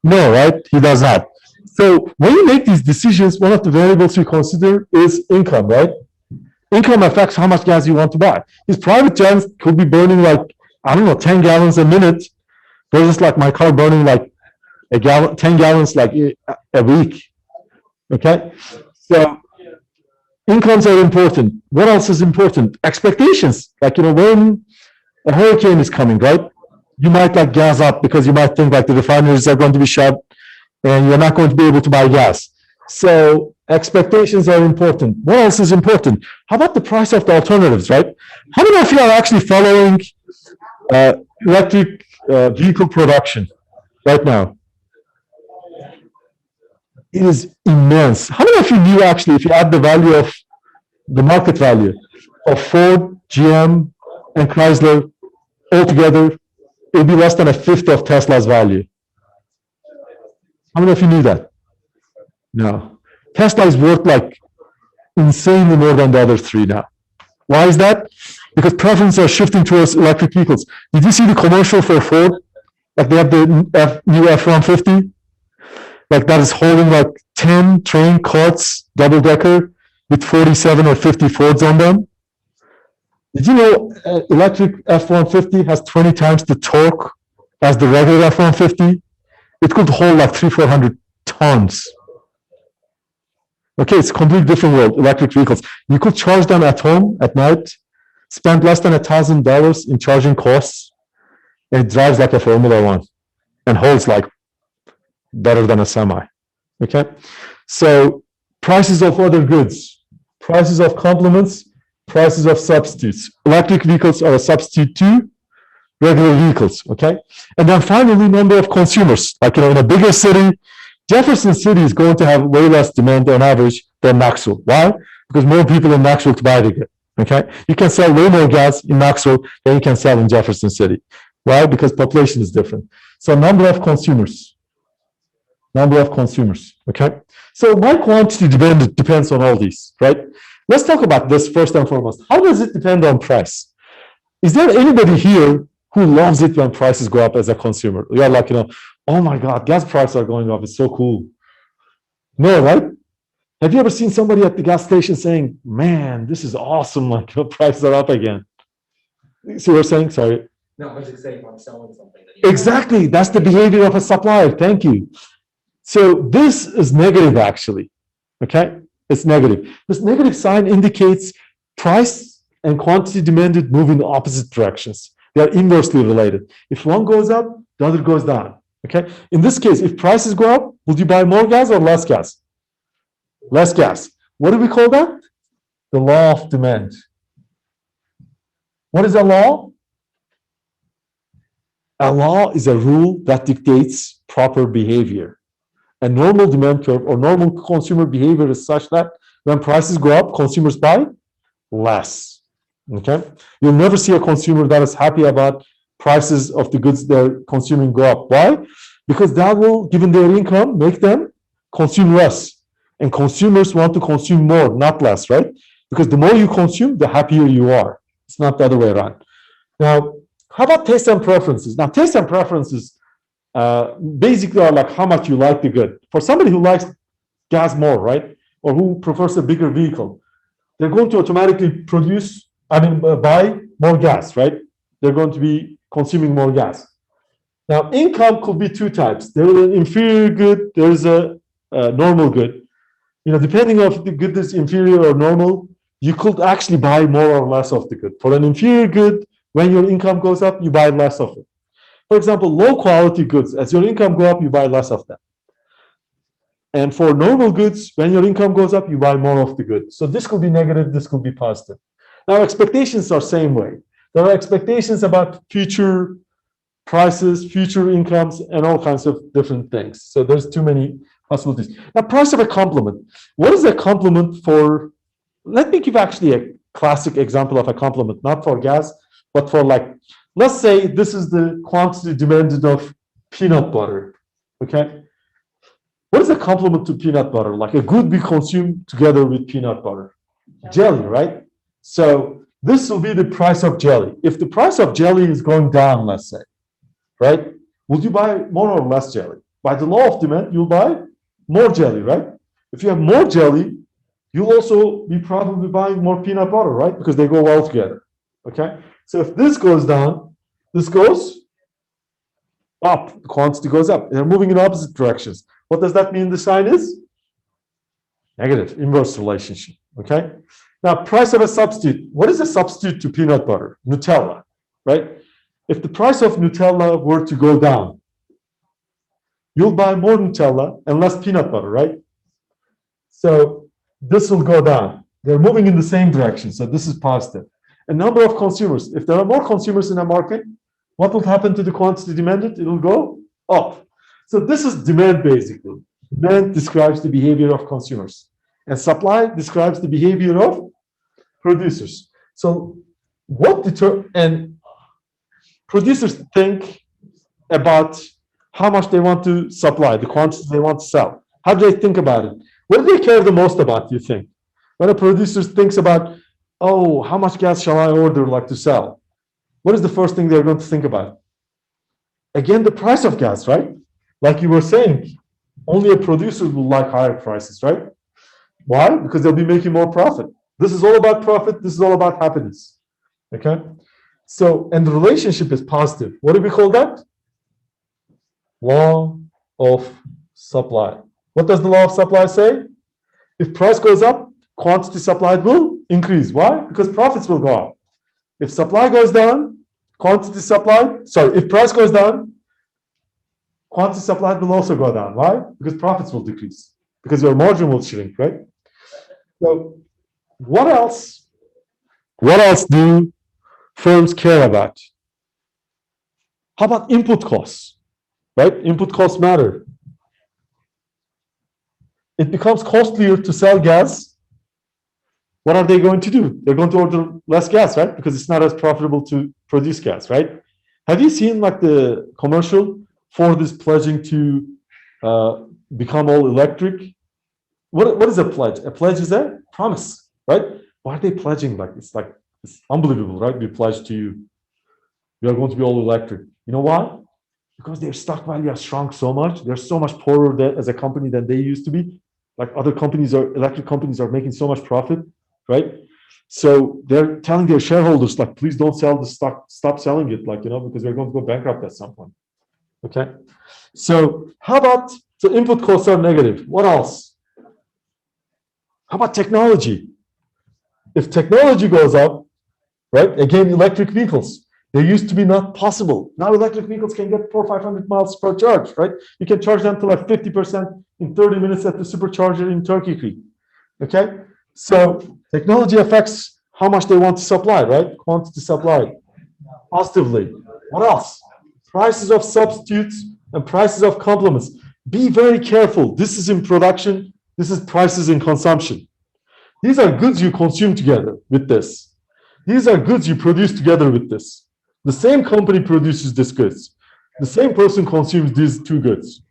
No, right? He does not. So when you make these decisions, one of the variables you consider is income, right? Income affects how much gas you want to buy. His private jet could be burning like, I don't know, 10 gallons a minute versus like my car burning like a gallon, 10 gallons like a week. Okay? So incomes are important. What else is important? Expectations. Like, you know, when a hurricane is coming, right? You might like gas up because you might think like the refineries are going to be shut and you're not going to be able to buy gas. So expectations are important. What else is important? How about the price of the alternatives, right? How many of you are actually following electric vehicle production right now? It is immense. How many of you knew actually if you add the value of the market value of Ford, GM, and Chrysler altogether, it would be less than a fifth of Tesla's value? How many of you knew that? No. Tesla is worth like insanely more than the other three now. Why is that? Because preferences are shifting towards electric vehicles. Did you see the commercial for Ford? Like they have the new F-150? Like that is holding like 10 train carts, double-decker, with 47 or 50 Fords on them. Did you know electric F-150 has 20 times the torque as the regular F-150? It could hold like 300-400 tons. Okay, it's a completely different world, electric vehicles. You could charge them at home at night, spend less than $1,000 in charging costs, and it drives like a Formula One and holds like better than a semi. Okay, so prices of other goods, prices of complements, prices of substitutes. Electric vehicles are a substitute too, regular vehicles, okay? And then finally, number of consumers. Like, in a bigger city, Jefferson City is going to have way less demand on average than Knoxville. Why? Because more people in Knoxville to buy the good, okay? You can sell way more gas in Knoxville than you can sell in Jefferson City. Why? Because population is different. So number of consumers, okay? So my quantity depends on all these, right? Let's talk about this first and foremost. How does it depend on price? Is there anybody here who loves it when prices go up as a consumer? You're like, oh my God, gas prices are going up. It's so cool. No, right? Have you ever seen somebody at the gas station saying, man, this is awesome, like, prices are up again? See what I'm saying? Sorry. No, I was just saying, I'm selling something. That Exactly. That's the behavior of a supplier. Thank you. So this is negative, actually. Okay? It's negative. This negative sign indicates price and quantity demanded move in opposite directions. They are inversely related. If one goes up, the other goes down. Okay? In this case, if prices go up, would you buy more gas or less gas? Less gas. What do we call that? The law of demand. What is a law? A law is a rule that dictates proper behavior. A normal demand curve or normal consumer behavior is such that when prices go up, consumers buy less. Okay? You'll never see a consumer that is happy about prices of the goods they're consuming go up. Why? Because that will, given their income, make them consume less. And consumers want to consume more, not less, right? Because the more you consume, the happier you are. It's not the other way around. Now, how about taste and preferences? Now, taste and preferences basically are like how much you like the good. For somebody who likes gas more, right? Or who prefers a bigger vehicle, they're going to automatically buy more gas, right? They're going to be consuming more gas. Now, income could be two types. There is an inferior good, there's a normal good. Depending on if the good is inferior or normal, you could actually buy more or less of the good. For an inferior good, when your income goes up, you buy less of it. For example, low quality goods, as your income goes up, you buy less of them. And for normal goods, when your income goes up, you buy more of the good. So this could be negative, this could be positive. Now, expectations are same way. There are expectations about future prices, future incomes, and all kinds of different things. So there's too many possibilities. Now, price of a complement. What is a complement for? Let me give actually a classic example of a complement, not for gas, but for let's say this is the quantity demanded of peanut butter, okay? What is a complement to peanut butter? Like a good we consume together with peanut butter? Jelly, right? So this will be the price of jelly. If the price of jelly is going down, let's say, right? Would you buy more or less jelly? By the law of demand, you'll buy more jelly, right? If you have more jelly, you'll also be probably buying more peanut butter, right? Because they go well together, okay? So if this goes down, this goes up, the quantity goes up. They're moving in opposite directions. What does that mean the sign is? Negative, inverse relationship, okay? Now, price of a substitute. What is a substitute to peanut butter? Nutella, right? If the price of Nutella were to go down, you'll buy more Nutella and less peanut butter, right? So this will go down. They're moving in the same direction, so this is positive. A number of consumers. If there are more consumers in a market, what will happen to the quantity demanded? It will go up. So this is demand, basically. Demand describes the behavior of consumers, and supply describes the behavior of producers. So and producers think about how much they want to supply, the quantity they want to sell. How do they think about it? What do they care the most about, do you think? When a producer thinks about, oh, how much gas shall I order to sell? What is the first thing they're going to think about? Again, the price of gas, right? Like you were saying, only a producer will like higher prices, right? Why? Because they'll be making more profit. This is all about profit. This is all about happiness, okay? So, and the relationship is positive. What do we call that? Law of supply. What does the law of supply say? If price goes up, quantity supplied will increase. Why? Because profits will go up. If supply goes down, if price goes down, quantity supplied will also go down. Why? Because profits will decrease. Because your margin will shrink, right? So what else do firms care about? How about input costs? Right? Input costs matter. It becomes costlier to sell gas. What are they going to do? They're going to order less gas, right? Because it's not as profitable to produce gas, right? Have you seen like the commercial? Ford is pledging to become all electric. What is a pledge? A pledge is a promise, right? Why are they pledging? It's unbelievable, right? We pledge to you. We are going to be all electric. You know why? Because their stock value has shrunk so much. They're so much poorer as a company than they used to be. Like other companies electric companies are making so much profit, right? So they're telling their shareholders, like, please don't sell the stock, stop selling it, because we're going to go bankrupt at some point. Okay. So how about, so input costs are negative. What else? How about technology? If technology goes up, right? Again, electric vehicles. They used to be not possible. Now electric vehicles can get 400 or 500 miles per charge, right? You can charge them to like 50% in 30 minutes at the supercharger in Turkey Creek. Okay? So technology affects how much they want to supply, right? Quantity supplied positively. What else? Prices of substitutes and prices of complements. Be very careful. This is in production. This is prices in consumption. These are goods you consume together with this. These are goods you produce together with this. The same company produces these goods. The same person consumes these two goods.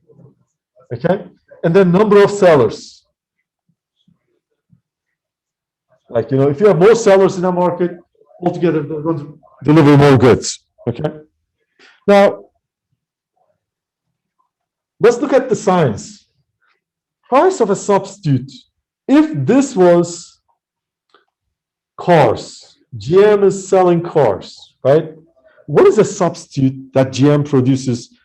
Okay? And then number of sellers. Like, if you have more sellers in a market, altogether they're going to deliver more goods. Okay? Now, let's look at the science. Price of a substitute. If this was cars, GM is selling cars, right? What is a substitute that GM produces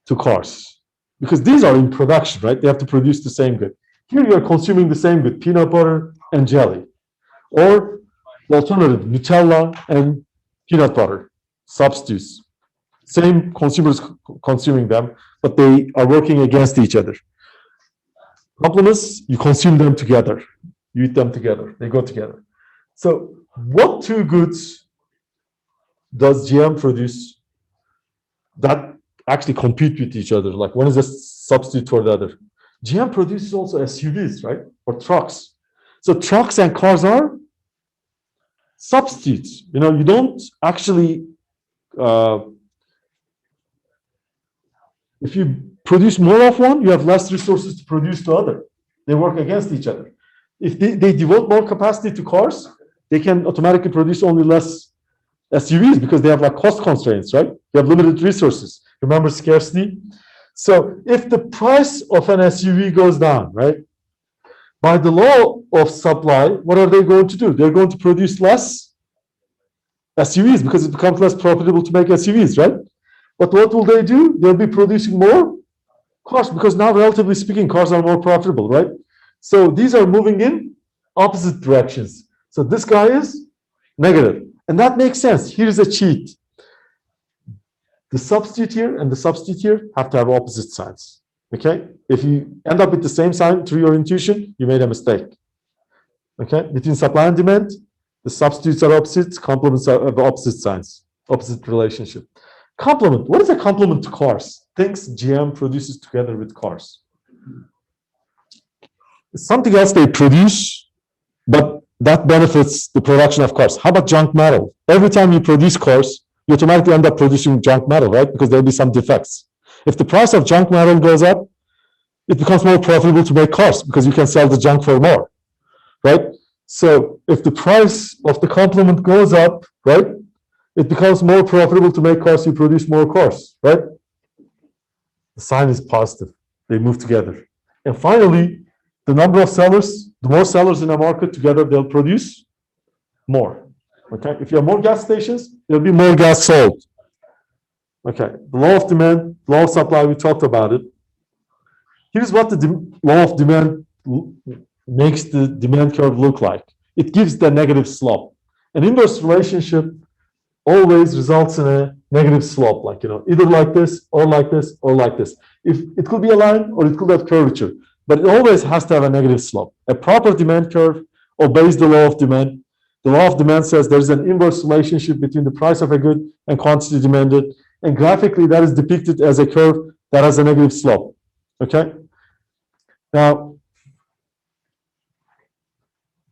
to cars? Because these are in production, right? They have to produce the same good. Here you are consuming the same good, peanut butter and jelly. Or the alternative, Nutella and peanut butter, substitutes. Same consumers consuming them, but they are working against each other. Complements, you consume them together. You eat them together. They go together. So what two goods does GM produce that actually compete with each other? Like one is a substitute for the other. GM produces also SUVs, right? Or trucks. So trucks and cars are substitutes. You don't actually, if you produce more of one, you have less resources to produce the other. They work against each other. If they devote more capacity to cars, they can automatically produce only less SUVs because they have like cost constraints, right? They have limited resources. Remember scarcity? So if the price of an SUV goes down, right? By the law of supply, what are they going to do? They're going to produce less SUVs because it becomes less profitable to make SUVs, right? But what will they do? They'll be producing more cars because now, relatively speaking, cars are more profitable, right? So these are moving in opposite directions. So this guy is negative. And that makes sense. Here's a cheat. The substitute here and the substitute here have to have opposite signs. Okay? If you end up with the same sign through your intuition, you made a mistake. Okay? Between supply and demand, the substitutes are opposites, complements are opposite signs, opposite relationship. Complement. What is a complement to cars? Things GM produces together with cars. It's something else they produce, but that benefits the production of cars. How about junk metal? Every time you produce cars, you automatically end up producing junk metal, right? Because there'll be some defects. If the price of junk metal goes up, it becomes more profitable to make cars because you can sell the junk for more, right? So if the price of the complement goes up, right, it becomes more profitable to make cars, you produce more cars, right? The sign is positive. They move together. And finally, the number of sellers, the more sellers in a market together, they'll produce more. Okay? If you have more gas stations, there'll be more gas sold. Okay, the law of demand, law of supply, we talked about it. Here's what the law of demand makes the demand curve look like. It gives the negative slope. An inverse relationship always results in a negative slope, like, either like this, or like this, or like this. If it could be a line, or it could have curvature, but it always has to have a negative slope. A proper demand curve obeys the law of demand. The law of demand says there's an inverse relationship between the price of a good and quantity demanded, and graphically that is depicted as a curve that has a negative slope. Okay. Now,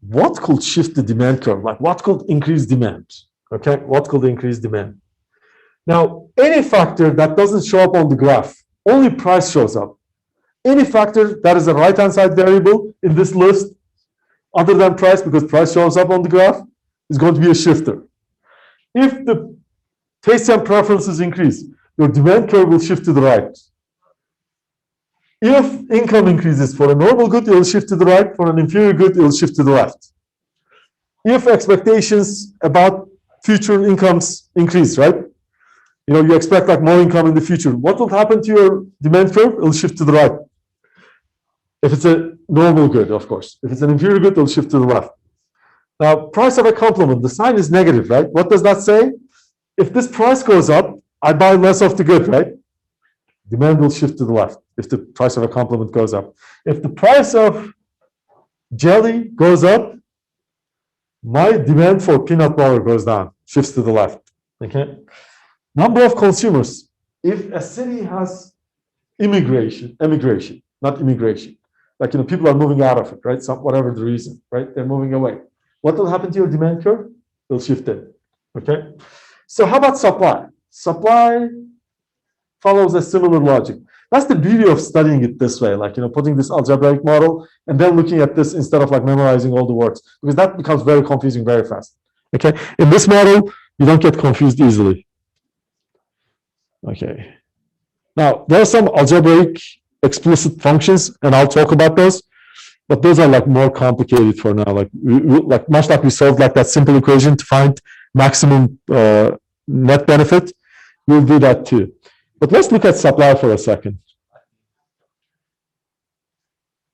what could shift the demand curve? Like what could increase demand? Okay, what could increase demand? Now, any factor that doesn't show up on the graph, only price shows up. Any factor that is a right-hand side variable in this list, other than price, because price shows up on the graph, is going to be a shifter. If the taste and preferences increase, your demand curve will shift to the right. If income increases for a normal good, it will shift to the right. For an inferior good, it will shift to the left. If expectations about future incomes increase, right? You know, you expect like more income in the future. What will happen to your demand curve? It will shift to the right. If it's a normal good, of course. If it's an inferior good, it will shift to the left. Now, price of a complement, the sign is negative, right? What does that say? If this price goes up, I buy less of the good, right? Demand will shift to the left if the price of a complement goes up. If the price of jelly goes up, my demand for peanut butter goes down, shifts to the left. Okay. Number of consumers. If a city has emigration, not immigration, like, you know, people are moving out of it, right? Some, whatever the reason, right? They're moving away. What will happen to your demand curve? It'll shift in. Okay. So how about supply? Supply follows a similar logic. That's the beauty of studying it this way, like, you know, putting this algebraic model and then looking at this instead of like memorizing all the words, because that becomes very confusing very fast. Okay. In this model, you don't get confused easily. Okay. Now, there are some algebraic explicit functions, and I'll talk about those, but those are like more complicated for now. Like, like much like we solved like that simple equation to find maximum net benefit, we'll do that too. But let's look at supply for a second.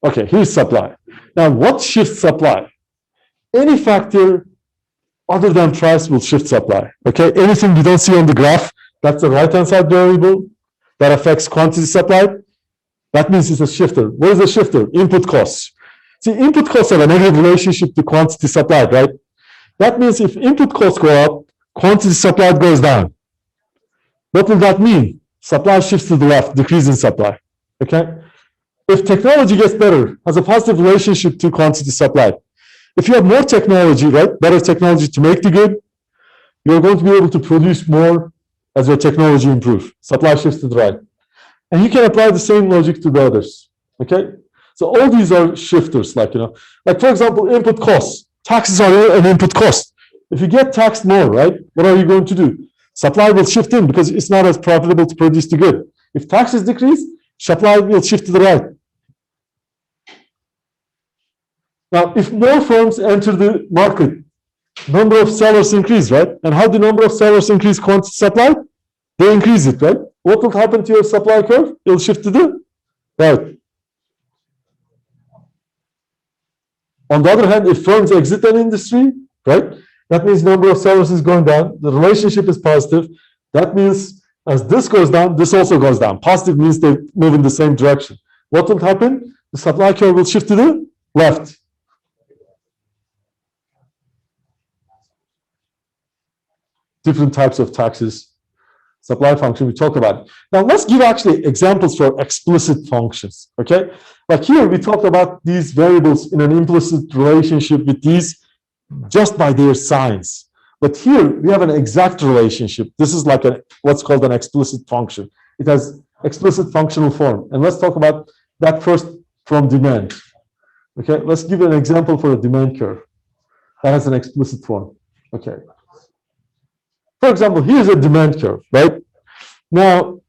Okay, here's supply. Now, what shifts supply? Any factor other than price will shift supply. Okay, anything you don't see on the graph, that's the right-hand side variable that affects quantity supplied. That means it's a shifter. What is a shifter? Input costs. See, input costs have a negative relationship to quantity supplied, right? That means if input costs go up, quantity supplied goes down. What will that mean? Supply shifts to the left, decrease in supply. Okay? If technology gets better, has a positive relationship to quantity supplied. If you have more technology, right, better technology to make the good, you're going to be able to produce more as your technology improves. Supply shifts to the right. And you can apply the same logic to the others. Okay? So all these are shifters, like, you know, like for example, input costs. Taxes are an input cost. If you get taxed more, right, what are you going to do? Supply will shift in because it's not as profitable to produce the good. If taxes decrease, supply will shift to the right. Now, if more firms enter the market, number of sellers increase, right? And how the number of sellers increase quantity supply? They increase it, right? What will happen to your supply curve? It will shift to the right. On the other hand, if firms exit an industry, right, that means number of sellers is going down. The relationship is positive. That means as this goes down, this also goes down. Positive means they move in the same direction. What will happen? The supply curve will shift to the left. Different types of taxes, supply function, we talk about it. Now let's give actually examples for explicit functions, okay? Like here we talked about these variables in an implicit relationship with these just by their signs. But here we have an exact relationship. This is like what's called an explicit function. It has explicit functional form. And let's talk about that first from demand. Okay, let's give an example for a demand curve that has an explicit form. Okay. For example, here's a demand curve, right? Now,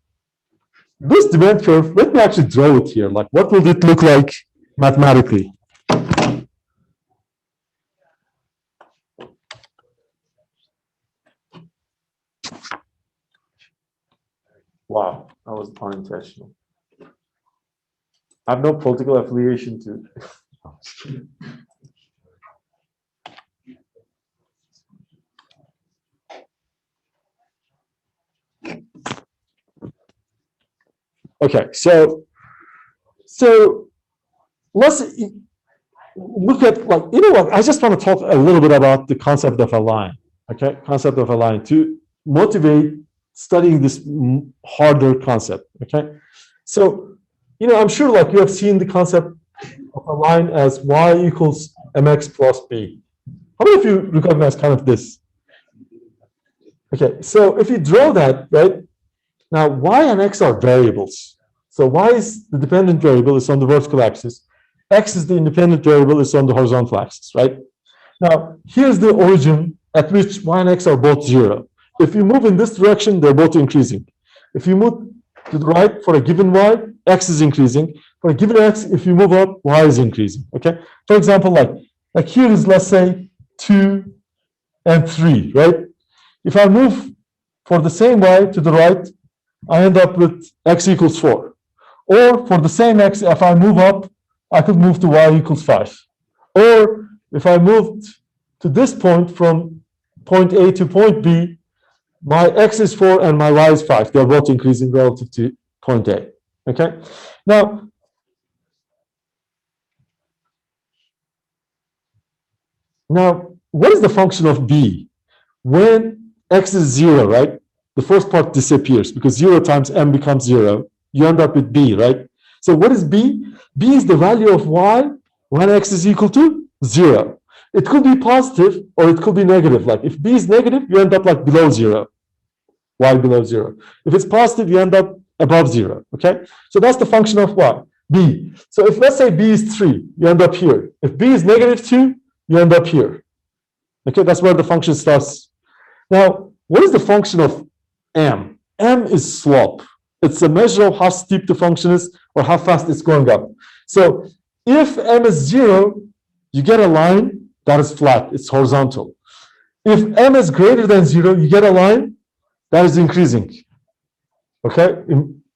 this demand curve, let me actually draw it here. Like, what will it look like mathematically? Wow, that was unintentional. I have no political affiliation to. Okay, so let's look at, like, you know what, I just want to talk a little bit about the concept of a line, okay? Concept of a line to motivate studying this harder concept, okay? So, I'm sure like you have seen the concept of a line as y equals mx plus b. How many of you recognize kind of this? Okay, so if you draw that, right? Now, y and x are variables. So y is the dependent variable, it's on the vertical axis. X is the independent variable, it's on the horizontal axis, right? Now, here's the origin at which y and x are both 0. If you move in this direction, they're both increasing. If you move to the right for a given y, x is increasing. For a given x, if you move up, y is increasing, okay? For example, like here is, let's say, 2 and 3, right? If I move for the same y to the right, I end up with x equals 4. Or for the same x, if I move up, I could move to y equals 5. Or if I moved to this point from point A to point B, my x is 4 and my y is 5. They're both increasing relative to point A, okay? Now, what is the function of b? When x is 0, right? The first part disappears because 0 times m becomes 0. You end up with b, right? So what is b? b is the value of y when x is equal to 0. It could be positive or it could be negative. Like if b is negative, you end up like below 0, y below 0. If it's positive, you end up above 0, okay? So that's the function of y, b. So if let's say b is 3, you end up here. If b is negative 2, you end up here. Okay, that's where the function starts. Now, what is the function of m? M is slope. It's a measure of how steep the function is or how fast it's going up. So if m is 0, you get a line that is flat, it's horizontal. If m is greater than 0, you get a line that is increasing. Okay,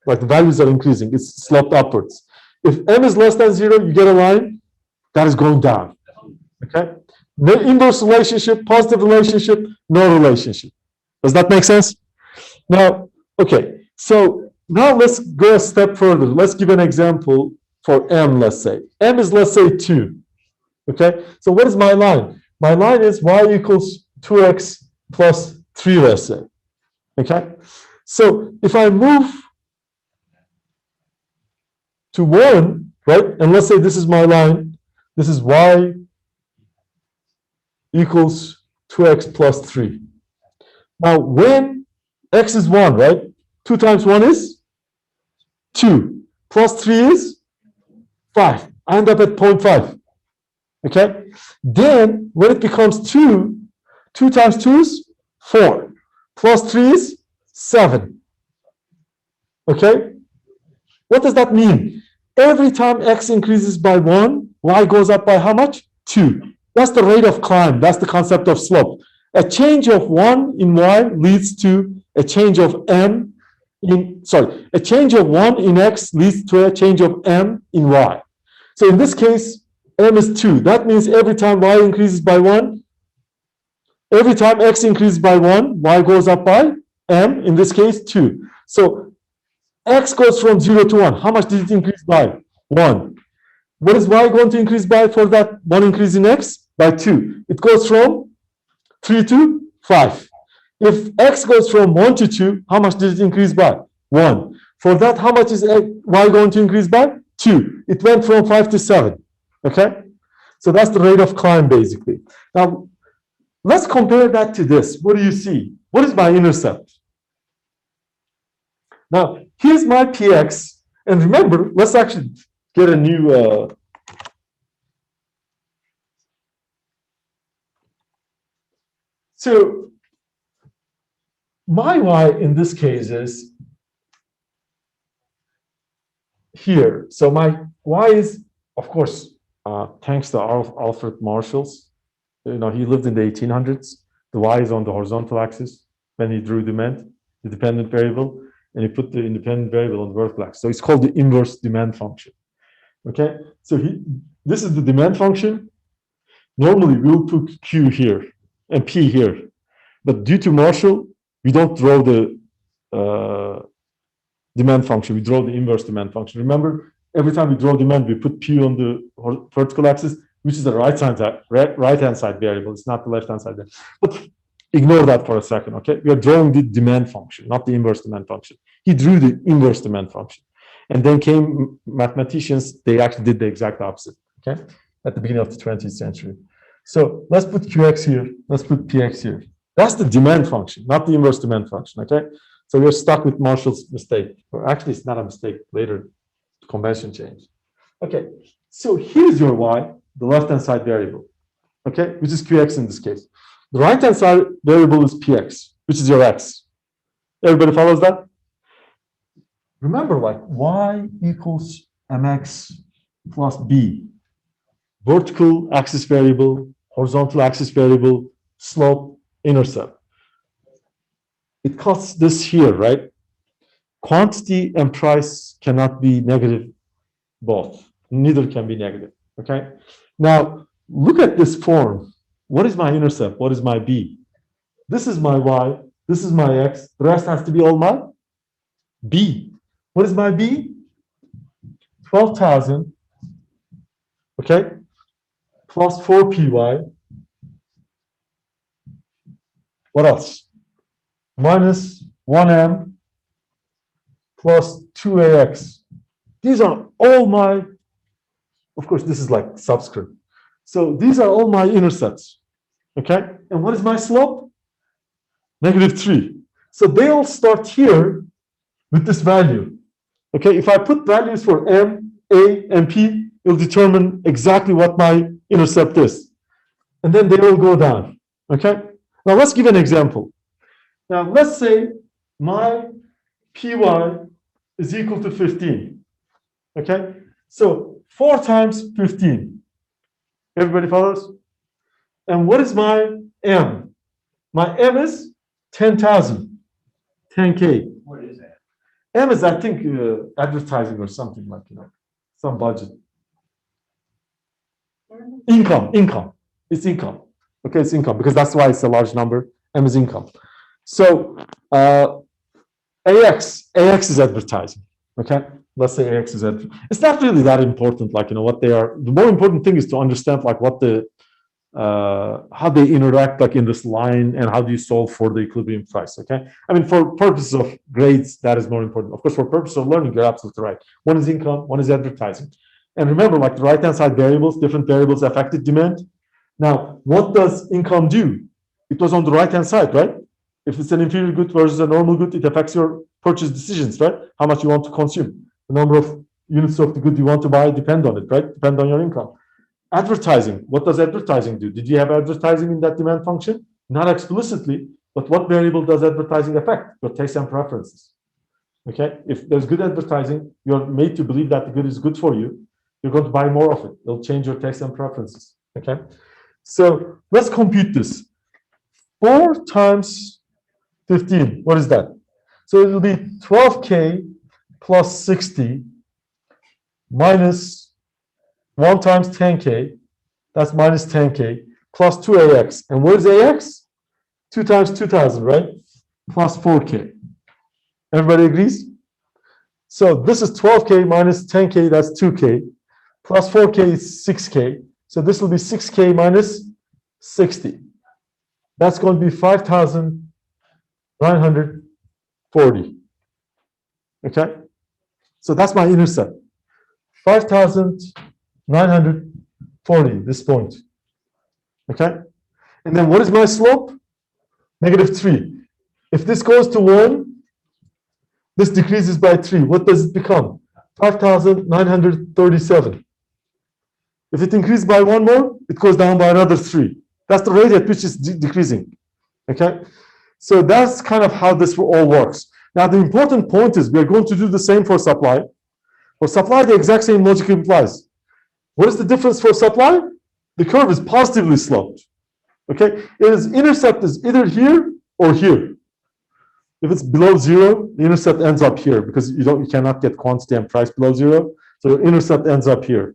like the values are increasing, it's sloped upwards. If m is less than 0, you get a line that is going down. Okay, no inverse relationship, positive relationship, no relationship. Does that make sense? Now, okay, so now let's go a step further. Let's give an example for m, let's say. M is, let's say, 2. Okay, so what is my line? My line is y equals 2x plus 3, let's say. Okay, so if I move to 1, right, and let's say this is my line, this is y equals 2x plus 3. Now, when x is 1, right, 2 times 1 is 2, plus 3 is 5. I end up at 0.5. Okay, then when it becomes 2, 2 times 2 is 4, plus 3 is 7. Okay, what does that mean? Every time x increases by 1, y goes up by how much? 2. That's the rate of climb. That's the concept of slope. A change of 1 in y leads to a change of m in, a change of 1 in x leads to a change of m in y. So in this case, m is 2. That means every time y increases by 1, every time x increases by 1, y goes up by m, in this case, 2. So x goes from 0 to 1. How much did it increase by? 1. What is y going to increase by for that 1 increase in x? By 2. It goes from 3 to 5. If x goes from 1 to 2, how much did it increase by? 1. For that, how much is y going to increase by? 2. It went from 5 to 7. Okay? So that's the rate of climb, basically. Now, let's compare that to this. What do you see? What is my intercept? Now, here's my px. And remember, let's actually get a new... So my y in this case is here. So my y is, of course, thanks to Alfred Marshall's. He lived in the 1800s. The y is on the horizontal axis when he drew demand, the dependent variable, and he put the independent variable on the vertical axis. So it's called the inverse demand function. Okay, so this is the demand function. Normally we'll put q here and p here, but due to Marshall, we don't draw the demand function. We draw the inverse demand function. Remember, every time we draw demand, we put p on the vertical axis, which is the right hand side variable. It's not the left hand side. But Ignore that for a second, okay? We are drawing the demand function, not the inverse demand function. He drew the inverse demand function. And then came mathematicians, they actually did the exact opposite, okay? At the beginning of the 20th century. So let's put QX here, let's put PX here. That's the demand function, not the inverse demand function, okay? So we're stuck with Marshall's mistake. Or actually, it's not a mistake, later the convention changed. Okay, so here's your Y, the left-hand side variable, okay, which is QX in this case. The right-hand side variable is PX, which is your X. Everybody follows that? Remember, like Y equals MX plus B. Vertical axis variable, horizontal axis variable, slope, intercept. It cuts this here, right? Quantity and price cannot be negative both. Neither can be negative, okay? Now, look at this form. What is my intercept? What is my B? This is my Y. This is my X. The rest has to be all my B. What is my B? 12,000, okay? Plus 4PY. What else? Minus 1M plus 2AX. These are all my, of course, this is like subscript. So these are all my intercepts, okay? And what is my slope? -3. So they all start here with this value, okay? If I put values for M, A, and P, it'll determine exactly what my intercept is. And then they will go down, okay? Now let's give an example. Now let's say my PY is equal to 15, okay? So 4 times 15. Everybody follows? And what is my M? My M is 10,000, 10K. What is that? M is, I think, advertising or something like, you know, some budget. Income. It's income. Okay, it's income because that's why it's a large number. M is income. So AX is advertising. Okay, let's say AX is advertising. It's not really that important, like, you know, what they are. The more important thing is to understand like what the how they interact like in this line and how do you solve for the equilibrium price. Okay, I mean, for purposes of grades, that is more important. Of course, for purposes of learning, you're absolutely right. One is income, one is advertising. And remember, like the right-hand side variables, different variables affected demand. Now, what does income do? It was on the right-hand side, right? If it's an inferior good versus a normal good, it affects your purchase decisions, right? How much you want to consume. The number of units of the good you want to buy depend on it, right? Depend on your income. Advertising, what does advertising do? Did you have advertising in that demand function? Not explicitly, but what variable does advertising affect? Your taste and preferences. Okay, if there's good advertising, you're made to believe that the good is good for you. You're going to buy more of it. It'll change your taste and preferences. Okay, so let's compute this. 4 times 15, what is that? So it will be 12K plus 60 minus 1 times 10K, that's minus 10K, plus 2AX. And what is AX? 2 times 2,000, right? Plus 4K. Everybody agrees? So this is 12K minus 10K, that's 2K, plus 4K is 6K. So this will be 6K minus 60. That's going to be 5,940. Okay? So that's my intercept. 5,940, this point. Okay? And then what is my slope? -3. If this goes to 1, this decreases by 3. What does it become? 5,937. If it increases by 1 more, it goes down by another 3. That's the rate at which it's decreasing. Okay? So that's kind of how this all works. Now, the important point is we're going to do the same for supply. For supply, the exact same logic applies. What is the difference for supply? The curve is positively sloped. Okay? Its intercept is either here or here. If it's below 0, the intercept ends up here because you cannot get quantity and price below 0. So your intercept ends up here.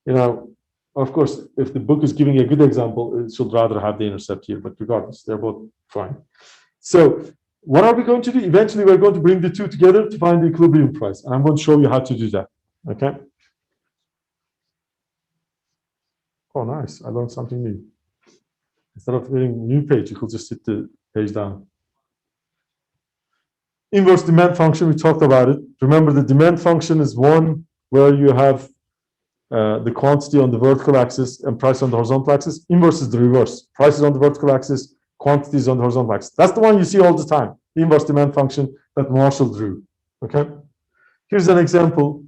You know, of course, if the book is giving a good example, it should rather have the intercept here, but regardless, they're both fine. So what are we going to do? Eventually, we're going to bring the two together to find the equilibrium price. And I'm going to show you how to do that. Okay? Oh, nice. I learned something new. Instead of hitting new page, you could just hit the page down. Inverse demand function, we talked about it. Remember, the demand function is one where you have the quantity on the vertical axis and price on the horizontal axis. Inverse is the reverse. Price is on the vertical axis, quantity is on the horizontal axis. That's the one you see all the time, the inverse demand function that Marshall drew. Okay? Here's an example.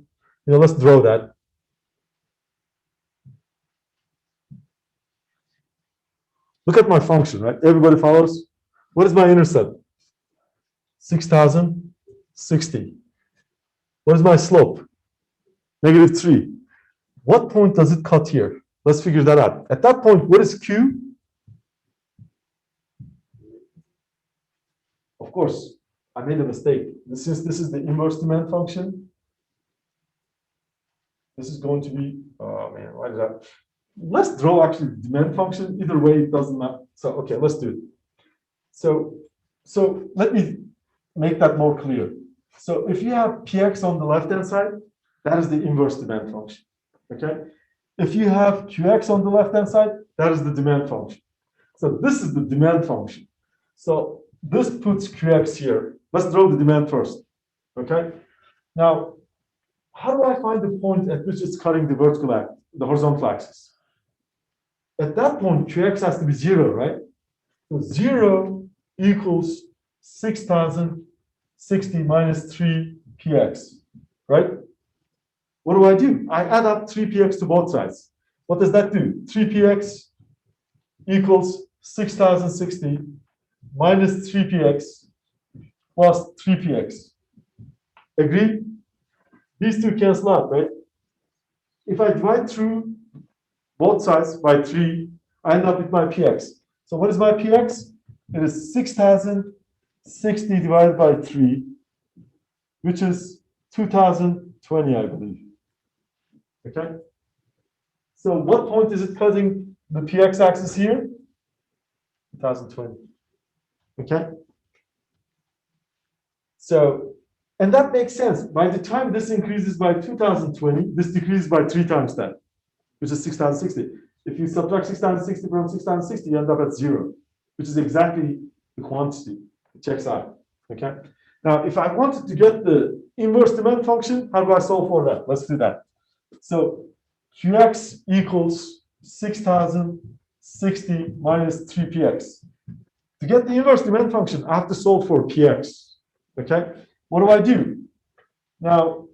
Let's draw that. Look at my function, right? Everybody follows? What is my intercept? 6,060. What is my slope? -3. What point does it cut here? Let's figure that out. At that point, what is Q? Of course, I made a mistake. This is the inverse demand function. This is going to be, oh man, why did that? Let's draw actually the demand function. Either way, it doesn't matter. So, okay, let's do it. So let me make that more clear. So if you have Px on the left-hand side, that is the inverse demand function, okay? If you have Qx on the left-hand side, that is the demand function. So this is the demand function. So this puts Qx here. Let's draw the demand first, okay? Now, how do I find the point at which it's cutting the vertical axis, the horizontal axis? At that point, Qx has to be 0, right? So 0 equals 6,060 minus 3 Px, right? What do? I add up 3 Px to both sides. What does that do? 3 Px equals 6,060 minus 3 Px plus 3 Px. Agree? These two cancel out, right? If I divide through both sides by 3, I end up with my Px. So what is my Px? It is 6,060 divided by 3, which is 2,020, I believe. Okay? So what point is it cutting the Px axis here? 2020. Okay? So, and that makes sense. By the time this increases by 2020, this decreases by 3 times that, which is 6,060. If you subtract 6,060 from 6,060, you end up at 0, which is exactly the quantity. It checks out. Okay? Now, if I wanted to get the inverse demand function, how do I solve for that? Let's do that. So Qx equals 6,060 minus 3 Px. To get the inverse demand function, I have to solve for Px. Okay? What do? Now,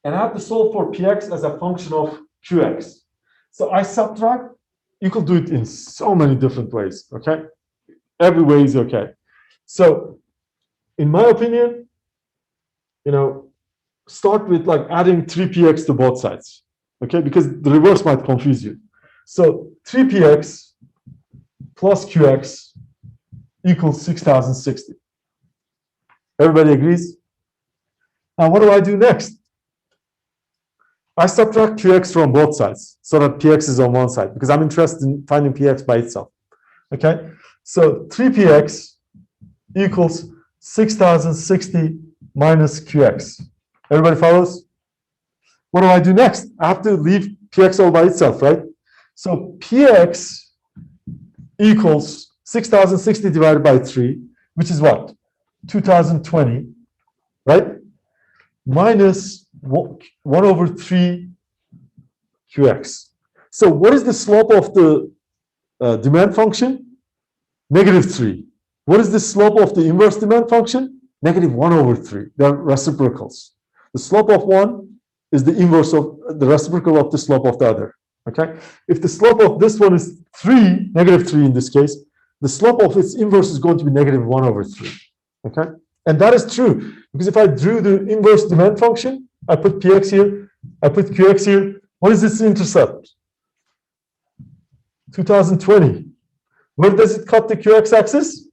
and I have to solve for Px as a function of Qx. So I subtract. You could do it in so many different ways. Okay? Every way is okay. So, in my opinion, start with like adding 3 Px to both sides. Okay? Because the reverse might confuse you. So 3 Px plus Qx equals 6,060. Everybody agrees? Now, what do I do next? I subtract Qx from both sides so that Px is on one side because I'm interested in finding Px by itself. Okay? So 3 Px equals 6,060 minus Qx. Everybody follows? What do I do next? I have to leave Px all by itself, right? So Px equals 6,060 divided by 3, which is what? 2,020, right? Minus 1 over 3 Qx. So what is the slope of the demand function? -3. What is the slope of the inverse demand function? -1 over 3. They're reciprocals. The slope of one is the inverse of the reciprocal of the slope of the other. Okay? If the slope of this one is 3, -3 in this case, the slope of its inverse is going to be -1 over 3. Okay? And that is true because if I drew the inverse demand function, I put Px here, I put Qx here. What is this intercept? 2020. Where does it cut the Qx axis?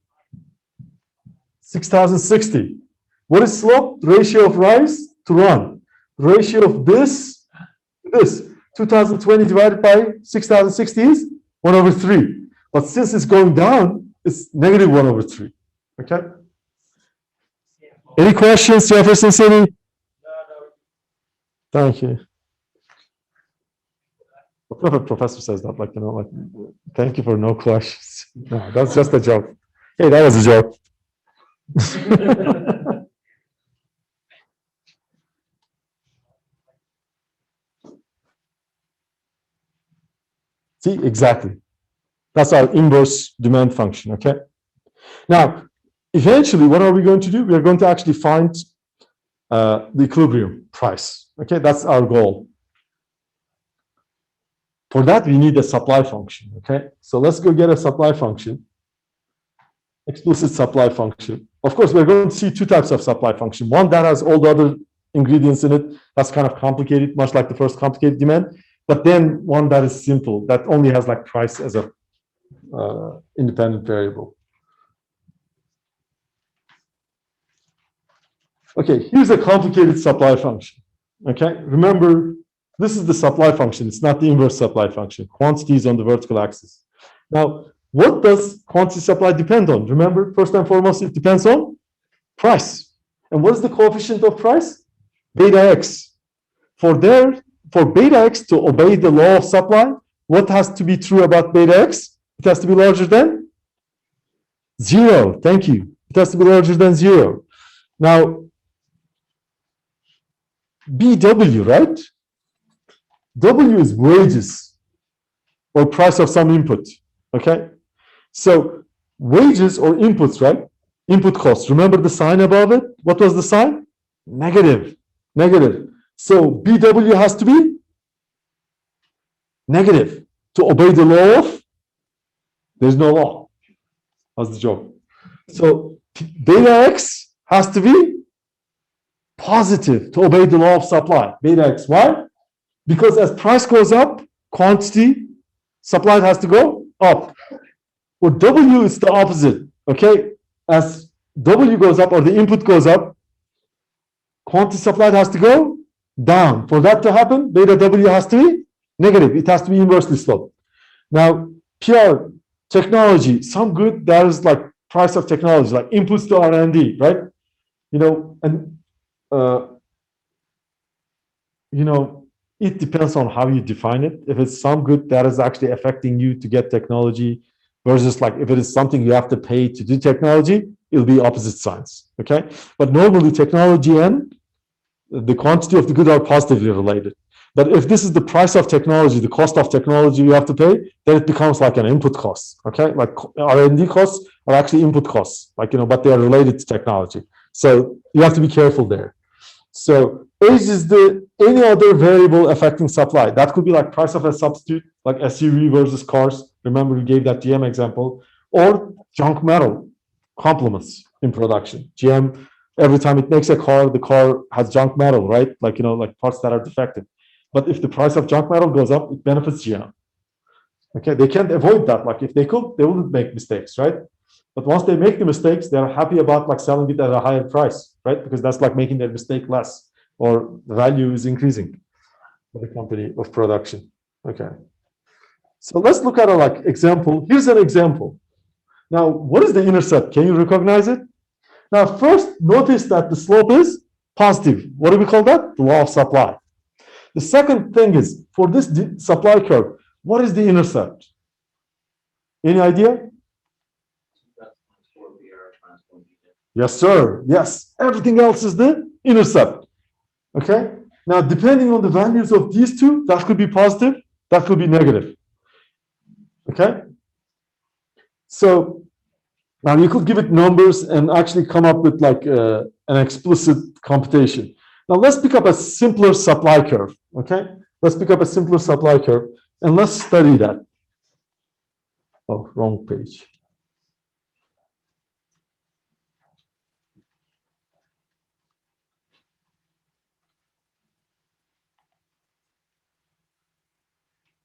6,060. What is slope? The ratio of rise to run. The ratio of this. 2020 divided by 6,060 is 1 over 3. But since it's going down, it's -1 over 3. Okay? Any questions, Jefferson City? Thank you. What if a professor says that, like, like, thank you for no questions? No, that's just a joke. Hey, that was a joke. See, exactly. That's our inverse demand function, okay? Now, eventually, what are we going to do? We are going to actually find the equilibrium price, okay? That's our goal. For that, we need a supply function, okay? So let's go get a supply function, explicit supply function. Of course, we're going to see two types of supply function. One that has all the other ingredients in it. That's kind of complicated, much like the first complicated demand. But then one that is simple, that only has like price as a independent variable. Okay, here's a complicated supply function. Okay, remember, this is the supply function. It's not the inverse supply function. Quantity is on the vertical axis. Now, what does quantity supply depend on? Remember, first and foremost, it depends on price. And what is the coefficient of price? Beta x. For beta x to obey the law of supply, what has to be true about beta x? It has to be larger than 0. Thank you. It has to be larger than 0. Now, BW, right? W is wages or price of some input. Okay? So wages or inputs, right? Input costs. Remember the sign above it? What was the sign? Negative. Negative. So BW has to be negative to obey the law of, there's no law. That's the joke. So beta x has to be positive to obey the law of supply. Beta x. Why? Because as price goes up, quantity supplied has to go up. For W, it's the opposite. Okay? As W goes up or the input goes up, quantity supplied has to go down. For that to happen, beta W has to be negative. It has to be inversely sloped. Now, PR, technology, some good, that is like price of technology, like inputs to R&D, right? You know, and you know, it depends on how you define it. If it's some good that is actually affecting you to get technology versus like if it is something you have to pay to do technology, it'll be opposite signs, okay? But normally technology and the quantity of the good are positively related. But if this is the price of technology, the cost of technology you have to pay, then it becomes like an input cost, okay? Like R&D costs are actually input costs, like, you know, but they are related to technology. So you have to be careful there. So age is the any other variable affecting supply. That could be like price of a substitute, like SUV versus cars. Remember we gave that GM example, or junk metal complements in production. GM, every time it makes a car, the car has junk metal, right? Like, you know, like parts that are defective. But if the price of junk metal goes up, it benefits GM. Okay, they can't avoid that. Like if they could, they wouldn't make mistakes, right? But once they make the mistakes, they're happy about like selling it at a higher price, right? Because that's like making their mistake less, or the value is increasing for the company of production. Okay. So let's look at a like example. Here's an example. Now, what is the intercept? Can you recognize it? Now, first, notice that the slope is positive. What do we call that? The law of supply. The second thing is, for this supply curve, what is the intercept? Any idea? Yes, sir. Yes. Everything else is the intercept. Okay. Now, depending on the values of these two, that could be positive, that could be negative. Okay. So now you could give it numbers and actually come up with like an explicit computation. Now let's pick up a simpler supply curve. Okay. Let's pick up a simpler supply curve and let's study that. Oh, wrong page.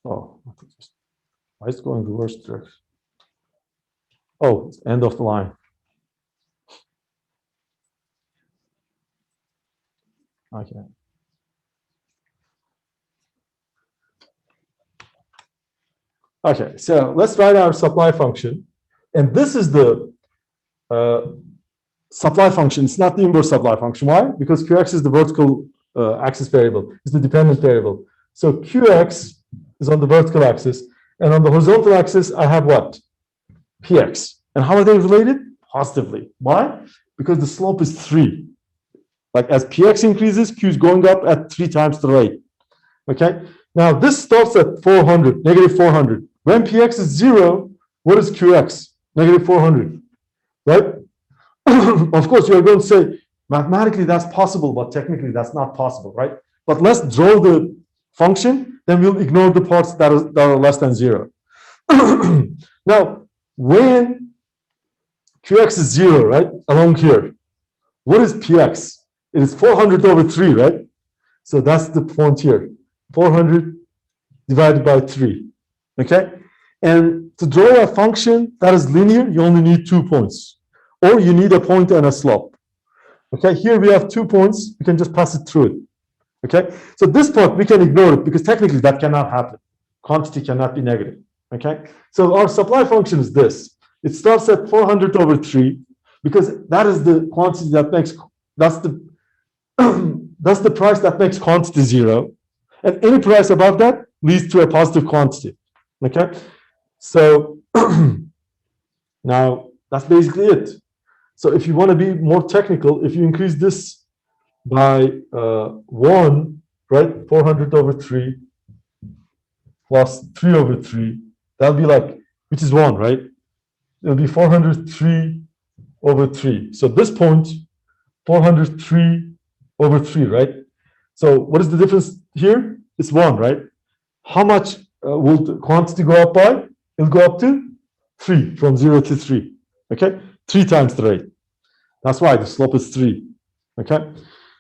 Oh, why is it going reverse direction? Oh, it's end of the line. Okay. Okay, so let's write our supply function. And this is the supply function. It's not the inverse supply function. Why? Because Qx is the vertical axis variable. It's the dependent variable. So Qx is on the vertical axis. And on the horizontal axis, I have what? Px. And how are they related? Positively. Why? Because the slope is 3. Like as Px increases, Q is going up at 3 times the rate. Okay? Now this starts at 400, negative 400. When Px is 0, what is Qx? Negative 400. Right? Of course, you're going to say, mathematically that's possible, but technically that's not possible, right? But let's draw the function, then we'll ignore the parts that are less than 0. Now, when Qx is 0, right, along here, what is Px? It is 400 over 3, right? So that's the point here, 400 divided by 3, okay? And to draw a function that is linear, you only need 2 points, or you need a point and a slope. Okay, here we have 2 points, we can just pass it through it. Okay, so this part we can ignore it because technically that cannot happen. Quantity cannot be negative. Okay, so our supply function is this. It starts at 400 over 3 because that is the quantity that makes, that's the that's the price that makes quantity 0. And any price above that leads to a positive quantity. Okay, so now that's basically it. So if you want to be more technical, if you increase this by 1, right, 400 over 3 plus 3 over 3, that'll be like, which is 1, right? It'll be 403 over 3. So this point, 403 over 3, right? So what is the difference here? It's 1, right? How much will the quantity go up by? It'll go up to 3, from 0 to 3, okay? 3 times the rate. That's why the slope is 3, okay?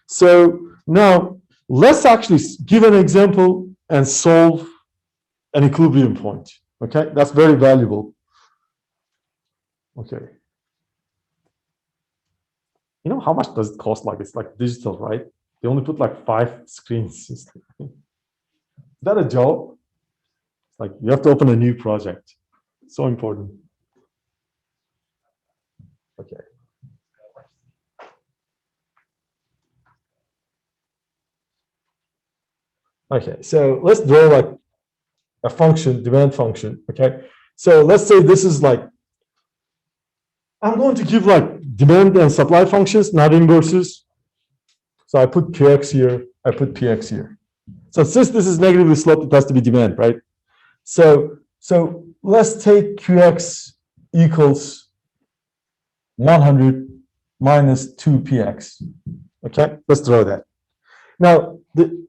So now let's actually give an example and solve an equilibrium point, okay? That's very valuable. Okay. You know how much does it cost? Like it's like digital, right? They only put like 5 screens. Is that a job? It's like you have to open a new project. So important. Okay. Okay, so let's draw like a function, demand function, okay? So let's say this is like, I'm going to give like demand and supply functions, not inverses. So I put Qx here, I put Px here. So since this is negatively sloped, it has to be demand, right? So let's take Qx equals 100 minus 2Px, okay? Let's draw that. Now, the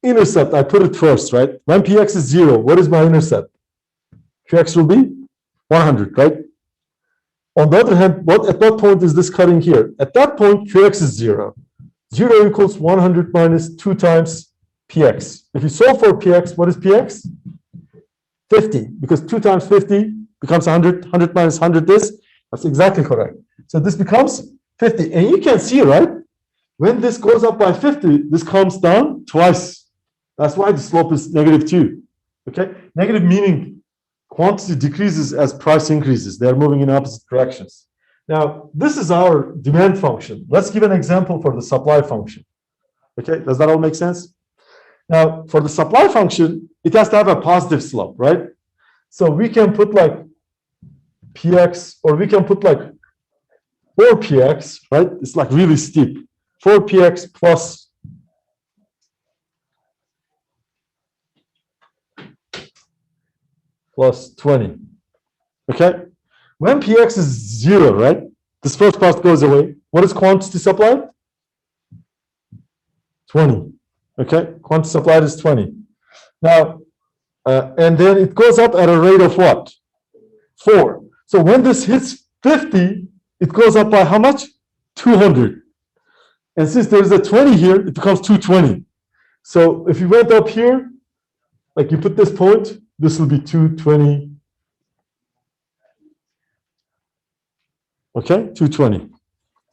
intercept, I put it first, right? When Px is 0, what is my intercept? Qx will be 100, right? On the other hand, at what point is this cutting here? At that point, Qx is 0. 0 equals 100 minus 2 times Px. If you solve for Px, what is Px? 50, because 2 times 50 becomes 100. 100 minus 100 this. That's exactly correct. So this becomes 50. And you can see, right? When this goes up by 50, this comes down twice. That's why the slope is negative 2. Okay? Negative meaning quantity decreases as price increases. They're moving in opposite directions. Now, this is our demand function. Let's give an example for the supply function. Okay? Does that all make sense? Now, for the supply function, it has to have a positive slope, right? So we can put like Px, or we can put like 4Px, right? It's like really steep. 4Px plus plus 20. Okay? When Px is 0, right? This first part goes away. What is quantity supplied? 20. Okay? Quantity supplied is 20. Now, and then it goes up at a rate of what? 4. So when this hits 50, it goes up by how much? 200. And since there's a 20 here, it becomes 220. So if you went up here, like you put this point, this will be 220. Okay, 220.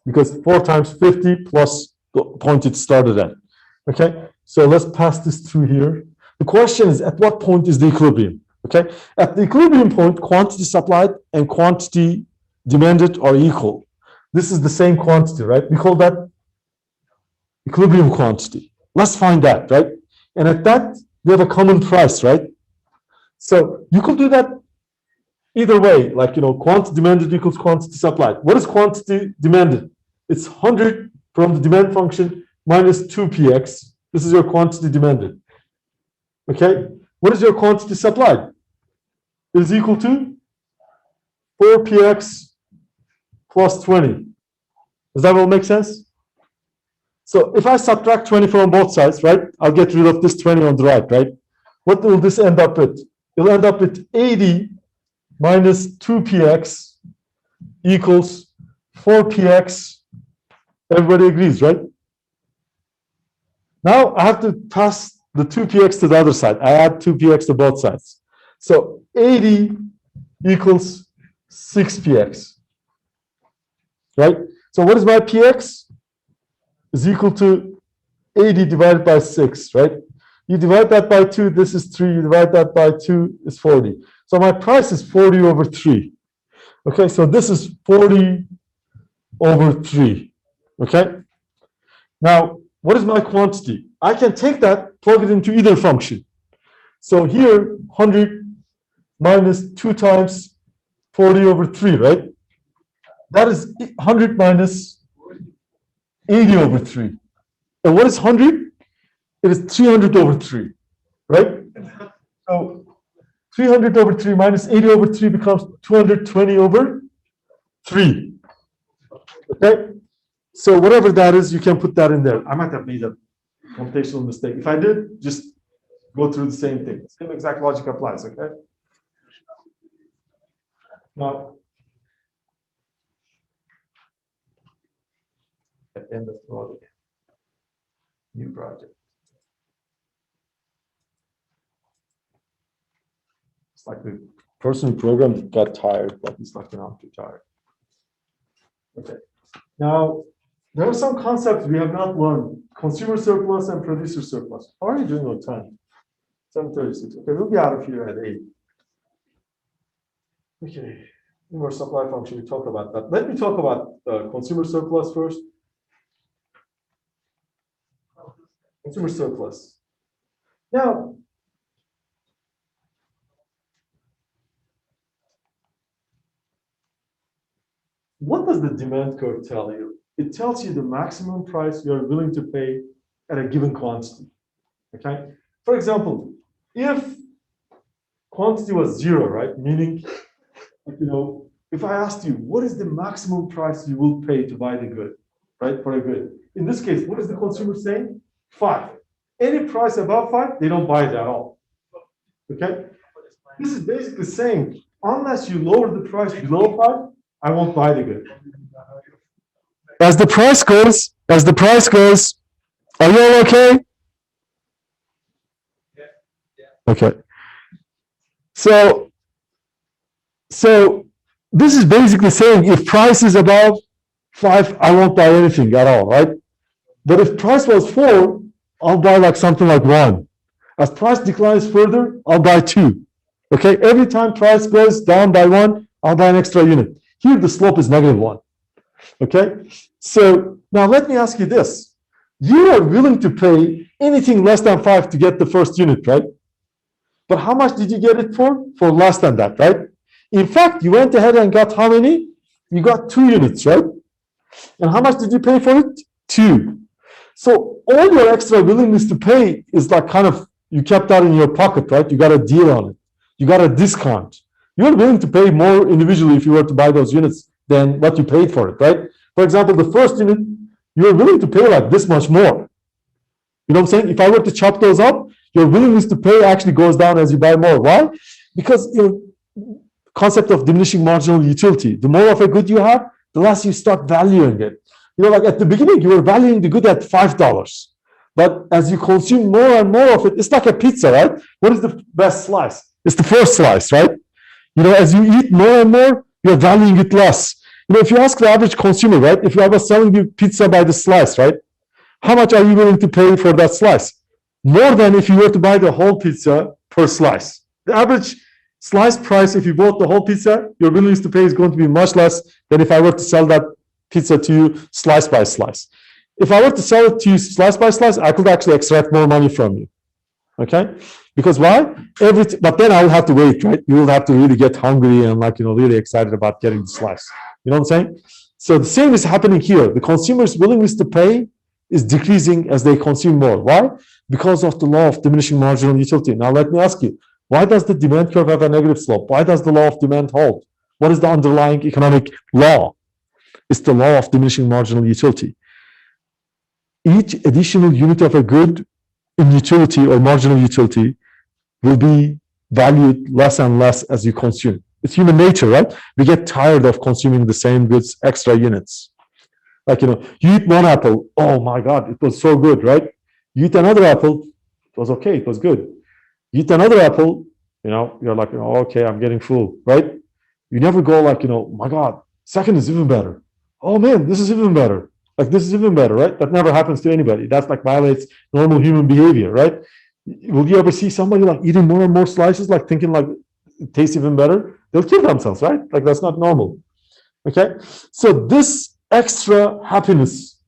Because 4 times 50 plus the point it started at. Okay, so let's pass this through here. The question is, at what point is the equilibrium? Okay, at the equilibrium point, quantity supplied and quantity demanded are equal. This is the same quantity, right? We call that equilibrium quantity. Let's find that, right? And at that we have a common price, right? So you could do that either way, like, quantity demanded equals quantity supplied. What is quantity demanded? It's 100 from the demand function minus 2px. This is your quantity demanded. Okay? What is your quantity supplied? It is equal to 4px plus 20. Does that all make sense? So if I subtract 20 from both sides, right, I'll get rid of this 20 on the right? What will this end up with? It'll end up with 80 minus 2px equals 4px. Everybody agrees, right? Now I have to pass the 2px to the other side. I add 2px to both sides. So 80 equals 6px, right? So what is my px? Is equal to 80 divided by 6, right? You divide that by 2, this is 3. You divide that by 2, is 40. So my price is 40 over 3. Okay, so this is 40 over 3. Okay? Now, what is my quantity? I can take that, plug it into either function. So here, 100 minus 2 times 40 over 3, right? That is 100 minus 80 over 3. And what is 100? It is 300 over 3, right? So 300 over 3 minus 80 over 3 becomes 220 over 3. Okay? So whatever that is, you can put that in there. I might have made a computational mistake. If I did, just go through the same thing. Same exact logic applies, okay? Now, at the end of the project, new project. It's like the person who programmed got tired, but he's like, I'm too tired. Okay. Now, there are some concepts we have not learned. Consumer surplus and producer surplus. How are you doing on time? 7:36. Okay, we'll be out of here at 8. Okay. More supply function, we talk about that. Let me talk about consumer surplus first. Consumer surplus. Now, what does the demand curve tell you? It tells you the maximum price you are willing to pay at a given quantity. Okay? For example, if quantity was 0, right? Meaning, if I asked you, what is the maximum price you will pay to buy the good, right? For a good. In this case, what is the consumer saying? 5. Any price above 5, they don't buy it at all. Okay? This is basically saying, unless you lower the price below 5, I won't buy the good. As the price goes, are you all okay? Okay. So this is basically saying if price is above 5, I won't buy anything at all, right? But if price was 4, I'll buy like something like 1. As price declines further, I'll buy 2. Okay, every time price goes down by 1, I'll buy an extra unit. Here the slope is -1. Okay, so now let me ask you this. You are willing to pay anything less than 5 to get the first unit, right? But how much did you get it for? For less than that, right? In fact, you went ahead and got how many? You got 2 units, right? And how much did you pay for it? 2. So all your extra willingness to pay is like kind of, you kept that in your pocket, right? You got a deal on it. You got a discount. You're willing to pay more individually if you were to buy those units than what you paid for it, right? For example, the first unit, you're willing to pay like this much more. You know what I'm saying? If I were to chop those up, your willingness to pay actually goes down as you buy more. Why? Because concept of diminishing marginal utility. The more of a good you have, the less you start valuing it. Like at the beginning, you were valuing the good at $5. But as you consume more and more of it, it's like a pizza, right? What is the best slice? It's the first slice, right? As you eat more and more, you're valuing it less. If you ask the average consumer, right? If I was selling you pizza by the slice, right? How much are you willing to pay for that slice? More than if you were to buy the whole pizza per slice. The average slice price, if you bought the whole pizza, your willingness to pay is going to be much less than if I were to sell that pizza to you slice by slice. If I were to sell it to you slice by slice, I could actually extract more money from you. Okay, because why? But then I'll have to wait, right? You will have to really get hungry and really excited about getting the slice. You know what I'm saying? So the same is happening here. The consumer's willingness to pay is decreasing as they consume more. Why? Because of the law of diminishing marginal utility. Now let me ask you, why does the demand curve have a negative slope? Why does the law of demand hold? What is the underlying economic law? It's the law of diminishing marginal utility. Each additional unit of a good in utility or marginal utility will be valued less and less as you consume. It's human nature, right? We get tired of consuming the same goods, extra units. You eat one apple, oh my God, it was so good, right? You eat another apple, it was okay, it was good. You eat another apple, you're like, okay, I'm getting full, right? You never go my God, second is even better. Oh man, this is even better. This is even better, right? That never happens to anybody. That's violates normal human behavior, right? Will you ever see somebody eating more and more slices, thinking it tastes even better? They'll kill themselves, right? That's not normal. Okay, so this extra happiness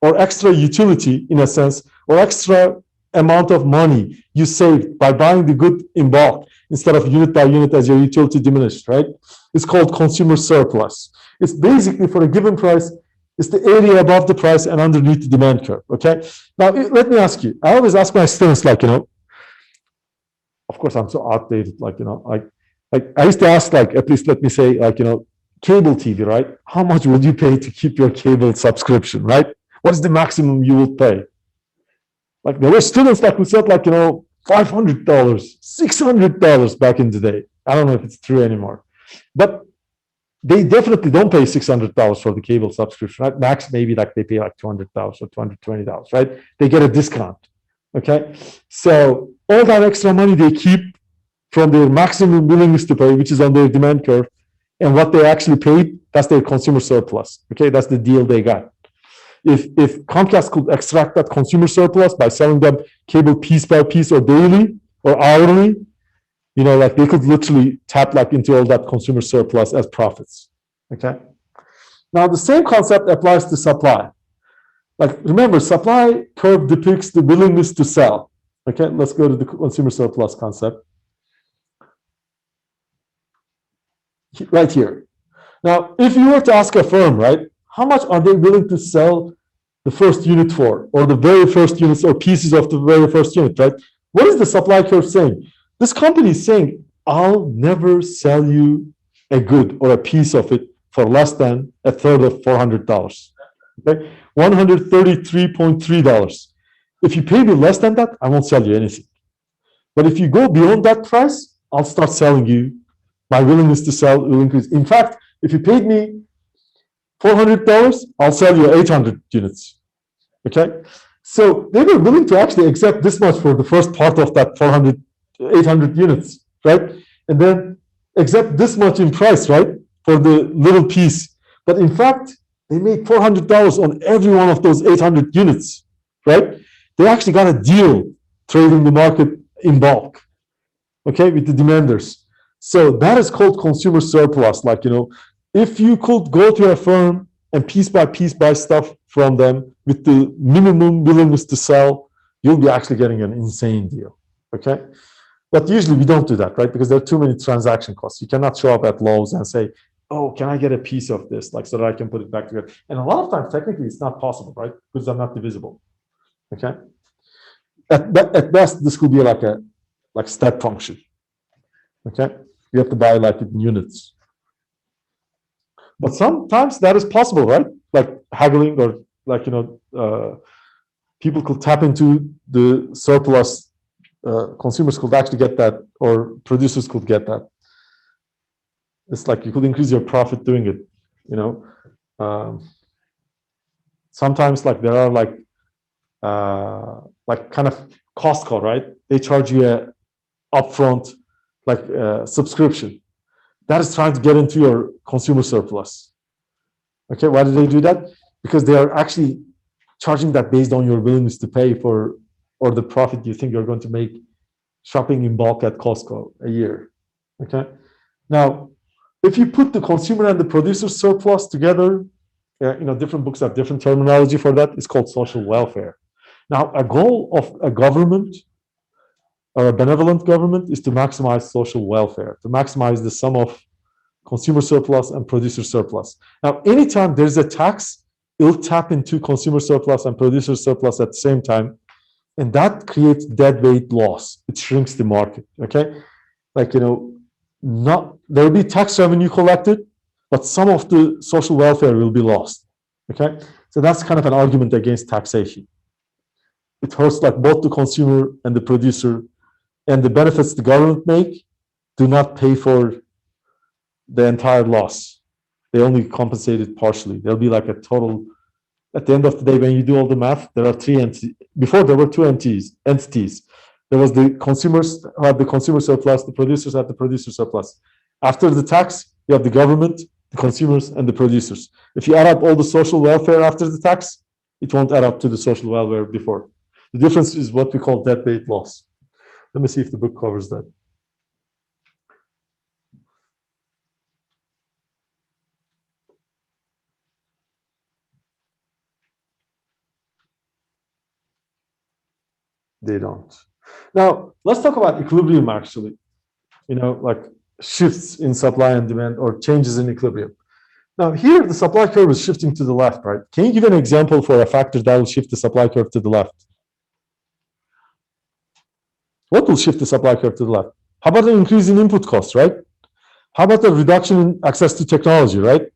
or extra utility, in a sense, or extra amount of money you saved by buying the good in bulk instead of unit by unit as your utility diminished, right? It's called consumer surplus. It's basically for a given price, it's the area above the price and underneath the demand curve, okay? Now, let me ask you, I always ask my students, of course, I'm so outdated, I used to ask, at least let me say, cable TV, right? How much would you pay to keep your cable subscription, right? What is the maximum you would pay? There were students who said, $500, $600 back in the day. I don't know if it's true anymore. But they definitely don't pay $600 for the cable subscription, right? Max, maybe they pay $200 or $220, right? They get a discount, okay? So all that extra money they keep from their maximum willingness to pay, which is on their demand curve, and what they actually paid, that's their consumer surplus, okay? That's the deal they got. If Comcast could extract that consumer surplus by selling them cable piece by piece or daily or hourly, they could literally tap into all that consumer surplus as profits, okay? Now, the same concept applies to supply. Remember, supply curve depicts the willingness to sell, okay? Let's go to the consumer surplus concept. Right here. Now, if you were to ask a firm, right, how much are they willing to sell the first unit for, or the very first units or pieces of the very first unit, right? What is the supply curve saying? This company is saying, I'll never sell you a good or a piece of it for less than a third of $400, okay? $133.3. If you pay me less than that, I won't sell you anything. But if you go beyond that price, I'll start selling you. My willingness to sell will increase. In fact, if you paid me $400, I'll sell you 800 units, okay? So they were willing to actually accept this much for the first part of that 800 units, right? And then accept this much in price, right? For the little piece. But in fact, they made $400 on every one of those 800 units, right? They actually got a deal trading the market in bulk, okay, with the demanders. So that is called consumer surplus. If you could go to a firm and piece by piece buy stuff from them with the minimum willingness to sell, you'll be actually getting an insane deal, okay? But usually we don't do that, right? Because there are too many transaction costs. You cannot show up at Lowe's and say, oh, can I get a piece of this, so that I can put it back together? And a lot of times, technically, it's not possible, right? Because they're not divisible, okay? At best, this could be like a step function, okay? You have to buy in units. But sometimes that is possible, right? Haggling or people could tap into the surplus. Consumers could actually get that, or producers could get that. It's you could increase your profit doing it, sometimes there are kind of Costco, right? They charge you a upfront subscription. That is trying to get into your consumer surplus. Okay, why do they do that? Because they are actually charging that based on your willingness to pay for, or the profit you think you're going to make shopping in bulk at Costco a year. Okay, now if you put the consumer and the producer surplus together, different books have different terminology for that. It's called social welfare. Now, a goal of a government or a benevolent government is to maximize social welfare, to maximize the sum of consumer surplus and producer surplus. Now, anytime there's a tax, it'll tap into consumer surplus and producer surplus at the same time. And that creates deadweight loss. It shrinks the market. Okay. Like, there'll be tax revenue collected, but some of the social welfare will be lost. Okay. So that's kind of an argument against taxation. It hurts like both the consumer and the producer, and the benefits the government make do not pay for the entire loss. They only compensate it partially. There'll be like a total, at the end of the day, when you do all the math, there are three entities. Before there were two entities. There was the consumers who had the consumer surplus, the producers had the producer surplus. After the tax, you have the government, the consumers, and the producers. If you add up all the social welfare after the tax, it won't add up to the social welfare before. The difference is what we call deadweight loss. Let me see if the book covers that. They don't. Now, let's talk about equilibrium actually. Like shifts in supply and demand or changes in equilibrium. Now, here the supply curve is shifting to the left, right? Can you give an example for a factor that will shift the supply curve to the left? What will shift the supply curve to the left? How about an increase in input costs, right? How about a reduction in access to technology, right?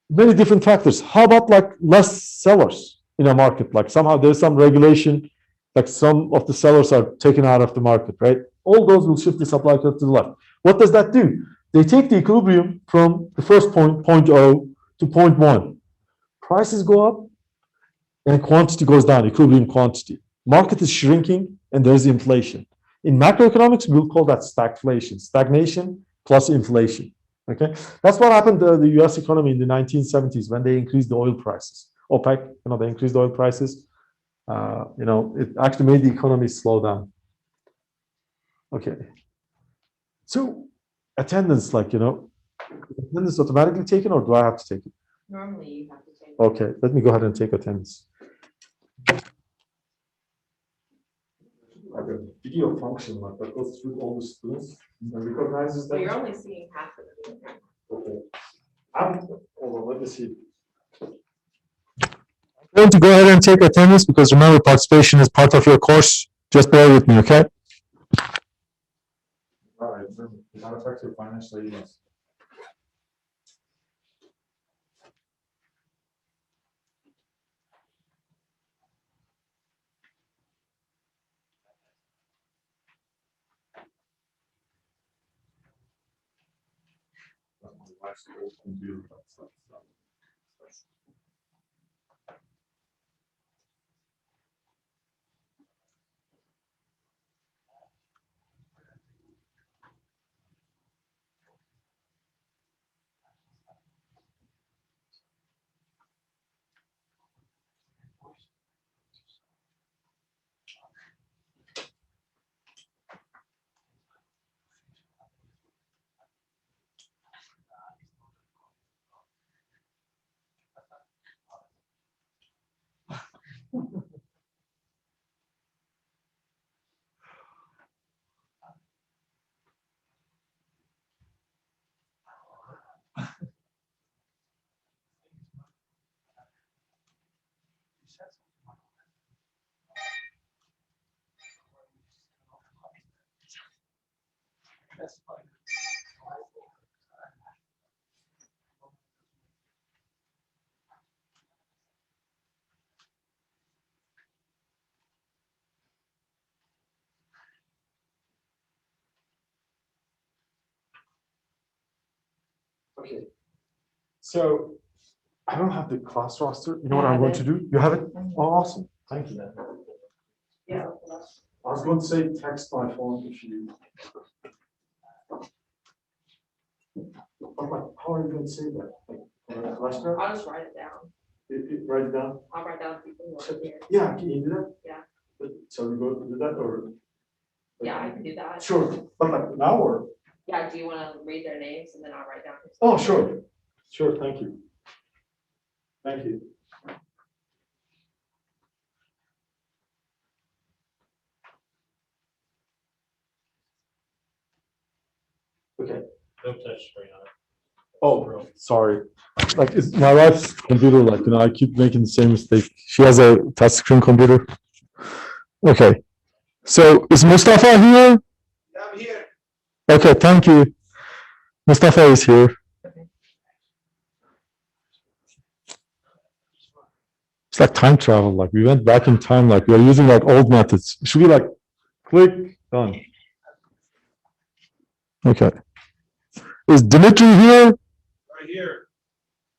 Many different factors. How about like less sellers in a market? Like somehow there's some regulation, like some of the sellers are taken out of the market, right? All those will shift the supply curve to the left. What does that do? They take the equilibrium from the first point O, to point 1. Prices go up and quantity goes down, equilibrium quantity. Market is shrinking and there's inflation. In macroeconomics, we'll call that stagflation, stagnation plus inflation. Okay, that's what happened to the US economy in the 1970s when they increased the oil prices. OPEC, they increased the oil prices. It actually made the economy slow down. Okay. So attendance, attendance automatically taken or do I have to take it? Normally you have to take. Okay, let me go ahead and take attendance. Like a video function that goes through all the students and recognizes So them. you're only seeing half of it. Okay. Hold on, let me see. I'm going to go ahead and take attendance because remember, participation is part of your course. Just bear with me, okay? All right, that affects your financial aidance. Okay. So I don't have the class roster. You know what I'm going to do? You have it? Oh, awesome. Thank you. Yeah. I was going to say text my phone if you. I'm like, how are you going to say that? Like, flash drive? I'll just write it down. Write it down. I'll write down people who are here. Yeah, can you do that? Yeah. So we go to do that or? Yeah, I can do that. Sure, but like now or? Yeah, do you want to read their names and then I'll write down? Oh, sure. Sure, thank you. Thank you. No touch screen on it. Oh, sorry. Like it's my wife's computer, like, I keep making the same mistake. She has a touchscreen computer. Okay. So is Mustafa here? I'm here. Okay, thank you. Mustafa is here. It's like time travel, like we went back in time, like we're using like old methods. Should we like click, done? Okay. Is Dimitri here? Right here.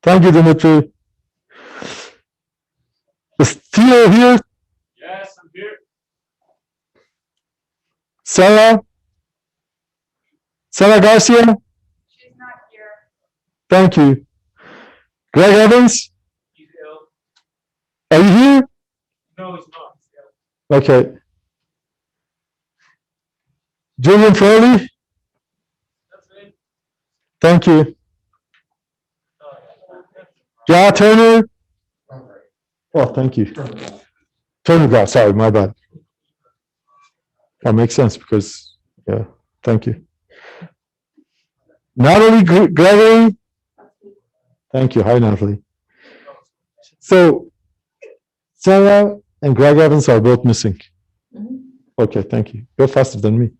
Thank you, Dimitri. Is Theo here? Yes, I'm here. Sarah? Sarah Garcia? She's not here. Thank you. Greg Evans? He's ill. Are you here? No, he's not. He's ill. Okay. Julian Foley? That's it. Thank you. Ja Turner? Oh, thank you. Turner Glass, sorry, my bad. That makes sense because, yeah, thank you. Natalie Gregory? Thank you. Hi, Natalie. So, Sarah and Greg Evans are both missing. Mhm. Okay, thank you. You're faster than me.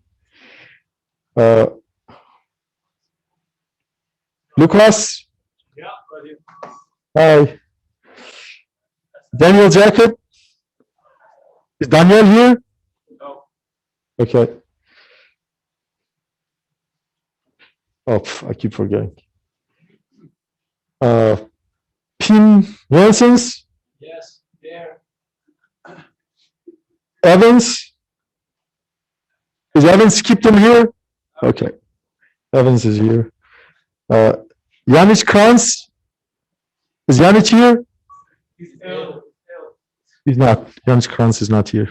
Lucas? Yeah, right here. Hi. Daniel Jacob? Is Daniel here? No. Okay. Oh, I keep forgetting. Pim Wilsons? Yes, there. Evans? Is Evans skipped in here? Okay. Evans is here. Yanich Kranz? Is Yanich here? He's ill. He's not. Yanich Kranz is not here.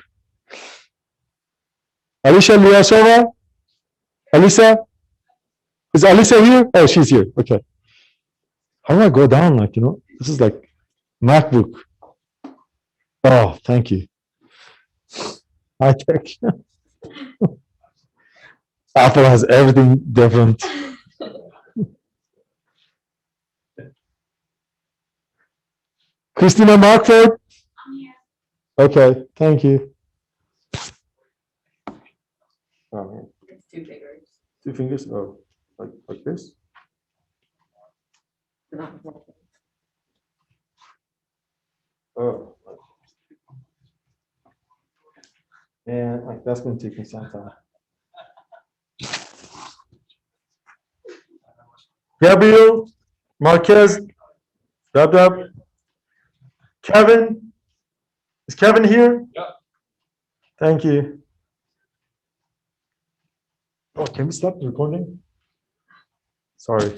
Alicia Liasova? Alisa? Is Alisa here? Oh, she's here. Okay. How do I go down? Like, this is like MacBook. Oh, thank you. High tech. Apple has everything different. Christina Markford? Okay, thank you. Oh, It's 2 fingers. 2 fingers? Oh, like this? Not working. Oh. And like that's going to take me some time. Gabriel, Marquez, Dab. Kevin, is Kevin here? Yep. Thank you. Oh, can we stop the recording? Sorry.